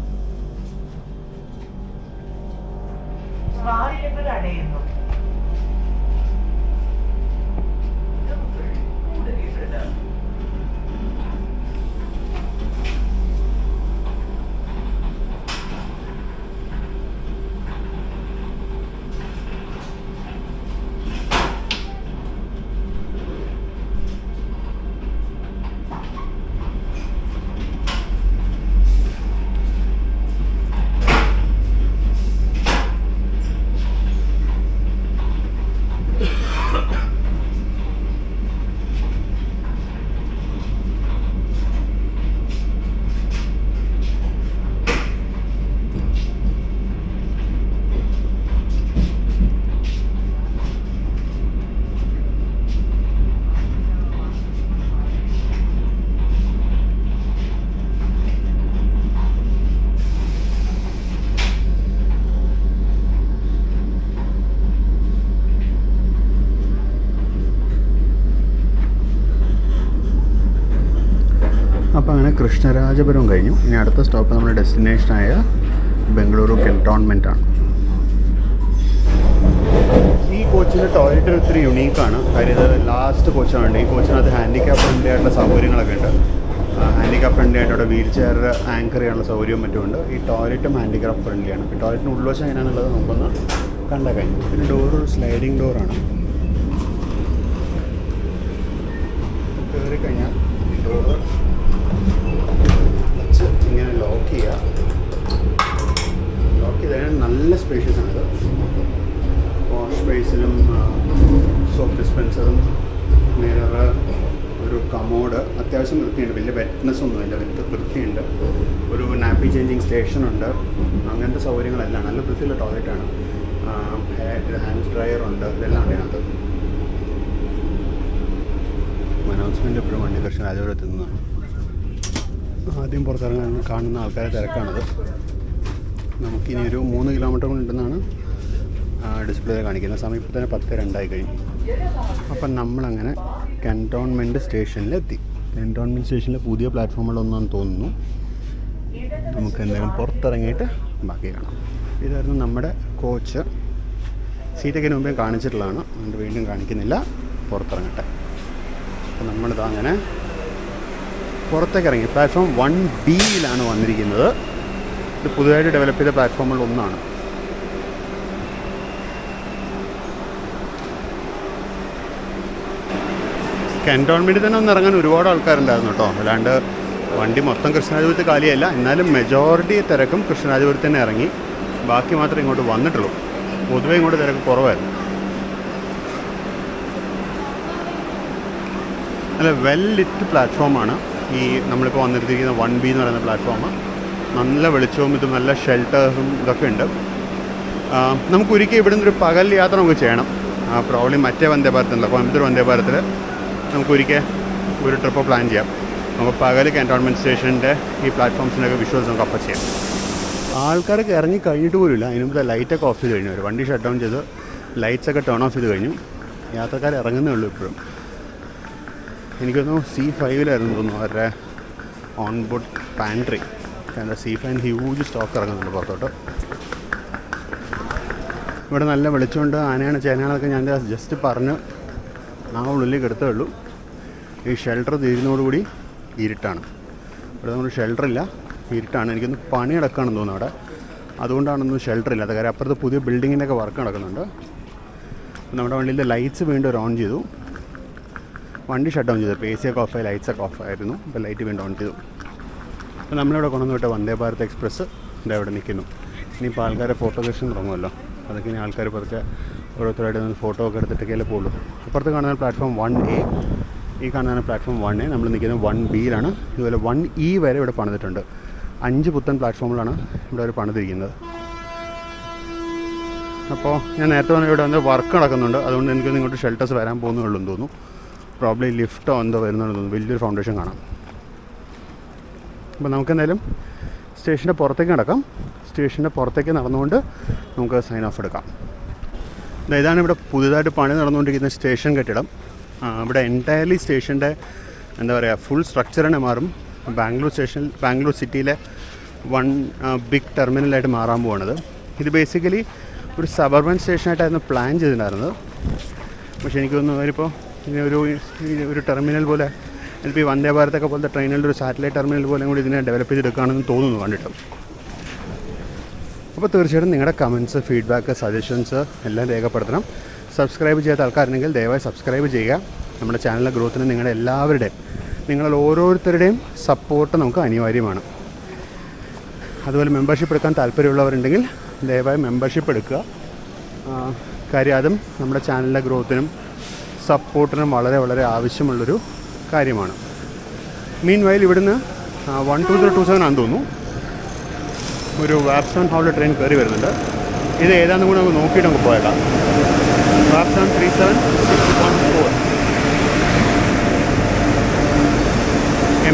അപ്പോൾ അങ്ങനെ കൃഷ്ണരാജപുരം കഴിഞ്ഞു. ഇനി അടുത്ത സ്റ്റോപ്പ് നമ്മുടെ ഡെസ്റ്റിനേഷനായ ബംഗളൂരു കൻറ്റോൺമെൻ്റ് ആണ്. ഈ കോച്ചിൻ്റെ ടോയ്ലറ്റ് ഒത്തിരി യുണീക്കാണ്. കാര്യം ഇത് ലാസ്റ്റ് കോച്ചാണ്. ഈ കോച്ചിനകത്ത് ഹാൻഡിക്യാപ്പ് ഫ്രണ്ട്ലി ആയിട്ടുള്ള സൗകര്യങ്ങളൊക്കെ ഉണ്ട്. ഹാൻഡിക്യാപ്പ് ഫ്രണ്ട്ലി ആയിട്ട് അവിടെ വീൽ ചെയർ ആങ്കർ ചെയ്യാനുള്ള സൗകര്യവും മറ്റുമുണ്ട്. ഈ ടോയ്ലറ്റും ഹാൻഡിക്യാപ്പ് ഫ്രണ്ട്ലിയാണ്. ഈ ടോയ്ലറ്റിന് ഉൾവശം എങ്ങനെയാണെന്നുള്ളത് നമുക്കൊന്ന് കണ്ടാൽ കഴിഞ്ഞു. പിന്നെ ഡോർ സ്ലൈഡിങ് ഡോറാണ്. കയറി കഴിഞ്ഞാൽ ഈ ഡോറ് ഇങ്ങനെ ലോക്ക് ചെയ്യുക. ലോക്ക് ചെയ്ത് കഴിഞ്ഞാൽ നല്ല സ്പേഷ്യസ് ആണിത്. വാഷ് സ്പേസിലും സോപ്പ് ഡിസ്പെൻസറും മിറർ, ഒരു കമോഡ്, അത്യാവശ്യം വൃത്തിയുണ്ട്. വലിയ വെറ്റ്നെസ് ഒന്നുമില്ല, വൃത്തിയുണ്ട്. ഒരു നാപ്പി ചേഞ്ചിങ് സ്റ്റേഷനുണ്ട്. അങ്ങനത്തെ സൗകര്യങ്ങളെല്ലാം നല്ല വൃത്തിയുള്ള ടോയ്ലറ്റാണ്. ഹാൻഡ് ഡ്രയർ ഉണ്ട്. ഇതെല്ലാം ഉണ്ട് അതിനകത്ത്. അനൗൺസ്മെൻ്റ് എപ്പോഴും വണ്ടി കൃഷ്ണരാജപുരത്ത് നിന്നാണ്. ആദ്യം പുറത്തിറങ്ങാൻ കാണുന്ന ആൾക്കാരെ തിരക്കാണിത്. നമുക്കിനി ഒരു 3 കിലോമീറ്റർ കൊണ്ടുണ്ടെന്നാണ് ഡിസ്പ്ലേ കാണിക്കുന്നത്. സമയം ഇപ്പോൾ തന്നെ 10:02 കഴിഞ്ഞു. അപ്പം നമ്മളങ്ങനെ കൻറ്റോൺമെൻറ്റ് സ്റ്റേഷനിലെത്തി. കൻറ്റോൺമെൻറ്റ് സ്റ്റേഷനിലെ പുതിയ പ്ലാറ്റ്ഫോമുകളൊന്നാന്ന് തോന്നുന്നു. നമുക്ക് എന്തായാലും പുറത്തിറങ്ങിയിട്ട് ബാക്കി കാണാം. ഇതായിരുന്നു നമ്മുടെ കോച്ച്. സീറ്റൊക്കെ മുമ്പേ കാണിച്ചിട്ടുള്ളതാണ്, അതുകൊണ്ട് വീണ്ടും കാണിക്കുന്നില്ല. പുറത്തിറങ്ങട്ടെ. അപ്പം നമ്മളിതാ അങ്ങനെ പുറത്തേക്ക് ഇറങ്ങി. പ്ലാറ്റ്ഫോം 1B-യിലാണ് വന്നിരിക്കുന്നത്. ഇത് പുതുതായിട്ട് ഡെവലപ്പ് ചെയ്ത പ്ലാറ്റ്ഫോമുകളിൽ ഒന്നാണ്. കൻറ്റോൺമെൻറ്റിൽ തന്നെ ഒന്ന് ഇറങ്ങാൻ ഒരുപാട് ആൾക്കാരുണ്ടായിരുന്നു കേട്ടോ. അല്ലാണ്ട് വണ്ടി മൊത്തം കൃഷ്ണരാജപുരത്ത് കാലിയല്ല. എന്നാലും മെജോറിറ്റി തിരക്കും കൃഷ്ണരാജപുരത്ത് തന്നെ ഇറങ്ങി. ബാക്കി മാത്രമേ ഇങ്ങോട്ട് വന്നിട്ടുള്ളൂ. പൊതുവേ ഇങ്ങോട്ട് തിരക്ക് കുറവായിരുന്നു. നല്ല വെൽ ലിറ്റ് പ്ലാറ്റ്ഫോമാണ് ഈ നമ്മളിപ്പോൾ വന്നിരിക്കുന്ന 1B എന്ന് പറയുന്ന പ്ലാറ്റ്ഫോം. നല്ല വെളിച്ചവും ഇതും നല്ല ഷെൽട്ടേഴ്സും ഇതൊക്കെ ഉണ്ട്. നമുക്ക് ഒരിക്കൽ ഇവിടെ നിന്നൊരു പകൽ യാത്ര നമുക്ക് ചെയ്യണം. പ്രോബ്ലി മറ്റേ വന്ദേ ഭാരത്തുണ്ട്, കോയമ്പത്തൂർ വന്ദേ ഭാരത്തിൽ നമുക്കൊരിക്കൽ ഒരു ട്രിപ്പ് പ്ലാൻ ചെയ്യാം. നമുക്ക് പകൽ കൻറ്റോൺമെൻറ്റ് സ്റ്റേഷൻ്റെ ഈ പ്ലാറ്റ്ഫോംസിൻ്റെയൊക്കെ വിഷ്വൽസ് നമുക്ക് അപ്പം ചെയ്യാം. ആൾക്കാരൊക്കെ ഇറങ്ങി കഴിഞ്ഞിട്ട് പോലുമില്ല. അതിന് മുമ്പ് ലൈറ്റൊക്കെ ഓഫ് ചെയ്ത് കഴിഞ്ഞു. വണ്ടി ഷട്ട് ഡൗൺ ചെയ്ത് ലൈറ്റ്സൊക്കെ ടേൺ ഓഫ് ചെയ്ത് കഴിഞ്ഞു. യാത്രക്കാർ ഇറങ്ങുന്നേ ഉള്ളൂ ഇപ്പോഴും. എനിക്കൊന്നു C5-ലായിരുന്നു തോന്നുന്നു അവരുടെ ഓൺ ബോർഡ് പാൻട്രി. കാരണം C5 ഹ്യൂജ് സ്റ്റോക്ക് ഇറങ്ങുന്നുണ്ട് പുറത്തോട്ട്. ഇവിടെ നല്ല വെളിച്ചമുണ്ട്, ആനയാണ് ചേനയാണൊക്കെ ഞാൻ ജസ്റ്റ് പറഞ്ഞ് ആ ഉള്ളിലേക്ക് എടുത്തേ ഉള്ളൂ. ഈ ഷെൽട്ടർ തീരുന്നതോടുകൂടി ഇരുട്ടാണ്. ഇവിടെ നമ്മൾ ഷെൽട്ടറില്ല, ഇരുട്ടാണ്. എനിക്കൊന്ന് പണി നടക്കുകയാണെന്ന് തോന്നുന്നു അവിടെ, അതുകൊണ്ടാണൊന്നും ഷെൽട്ടർ ഇല്ലാത്ത കാര്യം. അപ്പുറത്ത് പുതിയ ബിൽഡിങ്ങിൻ്റെ ഒക്കെ വർക്ക് നടക്കുന്നുണ്ട്. നമ്മുടെ വണ്ടിയിലെ ലൈറ്റ്സ് വീണ്ടും ഒരു ഓൺ ചെയ്തു. വണ്ടി ഷട്ട് ഡൗൺ ചെയ്തു. എ സി ഒക്കെ ഓഫായി, ലൈറ്റ്സൊക്കെ ഓഫായിരുന്നു. ഇപ്പോൾ ലൈറ്റ് വീണ്ടും ഓൺ ചെയ്തു. അപ്പോൾ നമ്മളിവിടെ കൊണ്ടുവന്ന് വിട്ട വന്ദേ ഭാരത് എക്സ്പ്രസ് ഇവിടെ ഇവിടെ നിൽക്കുന്നു. ഇനിയിപ്പോൾ ആൾക്കാരെ ഫോട്ടോ സെഷൻ തുടങ്ങുമല്ലോ, അതൊക്കെ ഇനി ആൾക്കാർ പതുക്കെ ഓരോരുത്തരായിട്ട് നിന്ന് ഫോട്ടോ ഒക്കെ എടുത്തിട്ടൊക്കെയല്ലേ പോകുള്ളൂ. അപ്പുറത്ത് കാണുന്ന പ്ലാറ്റ്ഫോം 1A, ഈ കാണുന്ന പ്ലാറ്റ്ഫോം 1A. നമ്മൾ നിൽക്കുന്നത് 1Bയിലാണ്. ഇതുപോലെ 1E വരെ ഇവിടെ പണിതിട്ടുണ്ട്. 5 പുത്തൻ പ്ലാറ്റ്ഫോമിലാണ് ഇവിടെ അവർ പണിതിരിക്കുന്നത്. അപ്പോൾ ഞാൻ നേരത്തെ പറഞ്ഞ ഇവിടെ വന്ന് വർക്ക് നടക്കുന്നുണ്ട്, അതുകൊണ്ട് എനിക്കൊന്ന് ഇങ്ങോട്ട് ഷെൽട്ടേഴ്സ് വരാൻ പോകുന്നുള്ളൂ എന്ന് തോന്നുന്നു. പ്രോബ്ലി ലിഫ്റ്റോ എന്തോ വരുന്നുണ്ടെന്ന് തോന്നുന്നു. വലിയൊരു ഫൗണ്ടേഷൻ കാണാം. അപ്പോൾ നമുക്കെന്തായാലും സ്റ്റേഷൻ്റെ പുറത്തേക്ക് നടക്കാം. സ്റ്റേഷൻ്റെ പുറത്തേക്ക് നടന്നുകൊണ്ട് നമുക്ക് സൈൻ ഓഫ് എടുക്കാം. ഇതാണ് ഇവിടെ പുതുതായിട്ട് പണി നടന്നുകൊണ്ടിരിക്കുന്ന സ്റ്റേഷൻ കെട്ടിടം. ഇവിടെ എൻറ്റയർലി സ്റ്റേഷൻ്റെ എന്താ പറയുക, ഫുൾ സ്ട്രക്ചർ തന്നെ മാറും. ബാംഗ്ലൂർ സിറ്റിയിലെ വൺ ബിഗ് ടെർമിനലായിട്ട് മാറാൻ പോകുന്നത്. ഇത് ബേസിക്കലി ഒരു സബർബൻ സ്റ്റേഷനായിട്ടായിരുന്നു പ്ലാൻ ചെയ്തിട്ടുണ്ടായിരുന്നത്. പക്ഷേ എനിക്ക് തോന്നുന്നു അവരിപ്പോൾ ഇനി ഒരു ടെർമിനൽ പോലെ, ചിലപ്പോൾ ഈ വന്ദേ ഭാരതൊക്കെ പോലത്തെ ട്രെയിനുകളുടെ ഒരു സാറ്റലൈറ്റ് ടെർമിനൽ പോലെയും കൂടി ഇതിനെ ഡെവലപ്പ് ചെയ്തെടുക്കുകയാണെന്ന് തോന്നുന്നു കണ്ടിട്ട്. അപ്പോൾ തീർച്ചയായിട്ടും നിങ്ങളുടെ കമൻറ്റ്സ്, ഫീഡ്ബാക്ക്, സജഷൻസ് എല്ലാം രേഖപ്പെടുത്തണം. സബ്സ്ക്രൈബ് ചെയ്യാത്ത ആൾക്കാരുണ്ടെങ്കിൽ ദയവായി സബ്സ്ക്രൈബ് ചെയ്യുക. നമ്മുടെ ചാനലിലെ ഗ്രോത്തിന് നിങ്ങളുടെ എല്ലാവരുടെയും, നിങ്ങളിൽ ഓരോരുത്തരുടെയും സപ്പോർട്ട് നമുക്ക് അനിവാര്യമാണ്. അതുപോലെ മെമ്പർഷിപ്പ് എടുക്കാൻ താല്പര്യമുള്ളവരുണ്ടെങ്കിൽ ദയവായി മെമ്പർഷിപ്പ് എടുക്കുക. കാര്യം അതും നമ്മുടെ ചാനലിലെ ഗ്രോത്തിനും സപ്പോർട്ടിനും വളരെ വളരെ ആവശ്യമുള്ളൊരു കാര്യമാണ്. മീൻ വയൽ ഇവിടുന്ന് 12027 ആണെന്ന് തോന്നുന്നു ഒരു വാപ്സോൺ ഹൗളിൽ ട്രെയിൻ കയറി വരുന്നുണ്ട്. ഇത് ഏതാണെന്ന് കൂടെ നമുക്ക് നോക്കിയിട്ട് നമുക്ക് പോയേക്കാം. വാപ്സോൺ 37614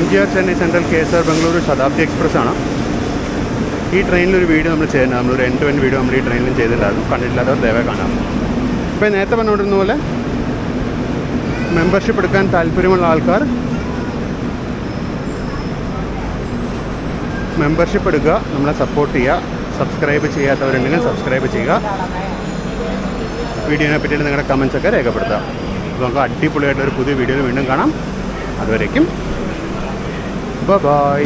MGR Chennai central KSR Bengaluru Shatabdi express ആണ്. ഈ ട്രെയിനിലൊരു വീഡിയോ നമ്മൾ ചെയ്യുന്നത്, നമ്മളൊരു എൻഡ് ടു എൻഡ് വീഡിയോ നമ്മൾ ഈ ട്രെയിനിലും ചെയ്തിട്ടുണ്ടായിരുന്നു. കണ്ടിട്ടില്ലാത്തവർ ദയവായി കാണാം. ഇപ്പോൾ നേരത്തെ പറഞ്ഞുകൊണ്ടിരുന്ന പോലെ മെമ്പർഷിപ്പ് എടുക്കാൻ താല്പര്യമുള്ള ആൾക്കാർ മെമ്പർഷിപ്പ് എടുക്കുക, നമ്മളെ സപ്പോർട്ട് ചെയ്യുക. സബ്സ്ക്രൈബ് ചെയ്യാത്തവരുണ്ടെങ്കിൽ സബ്സ്ക്രൈബ് ചെയ്യുക. വീഡിയോനെ പറ്റിയിട്ട് നിങ്ങളുടെ കമൻസൊക്കെ രേഖപ്പെടുത്തുക. നമുക്ക് അടിപൊളിയായിട്ടൊരു പുതിയ വീഡിയോയിൽ വീണ്ടും കാണാം. അതുവരേക്കും ബൈ.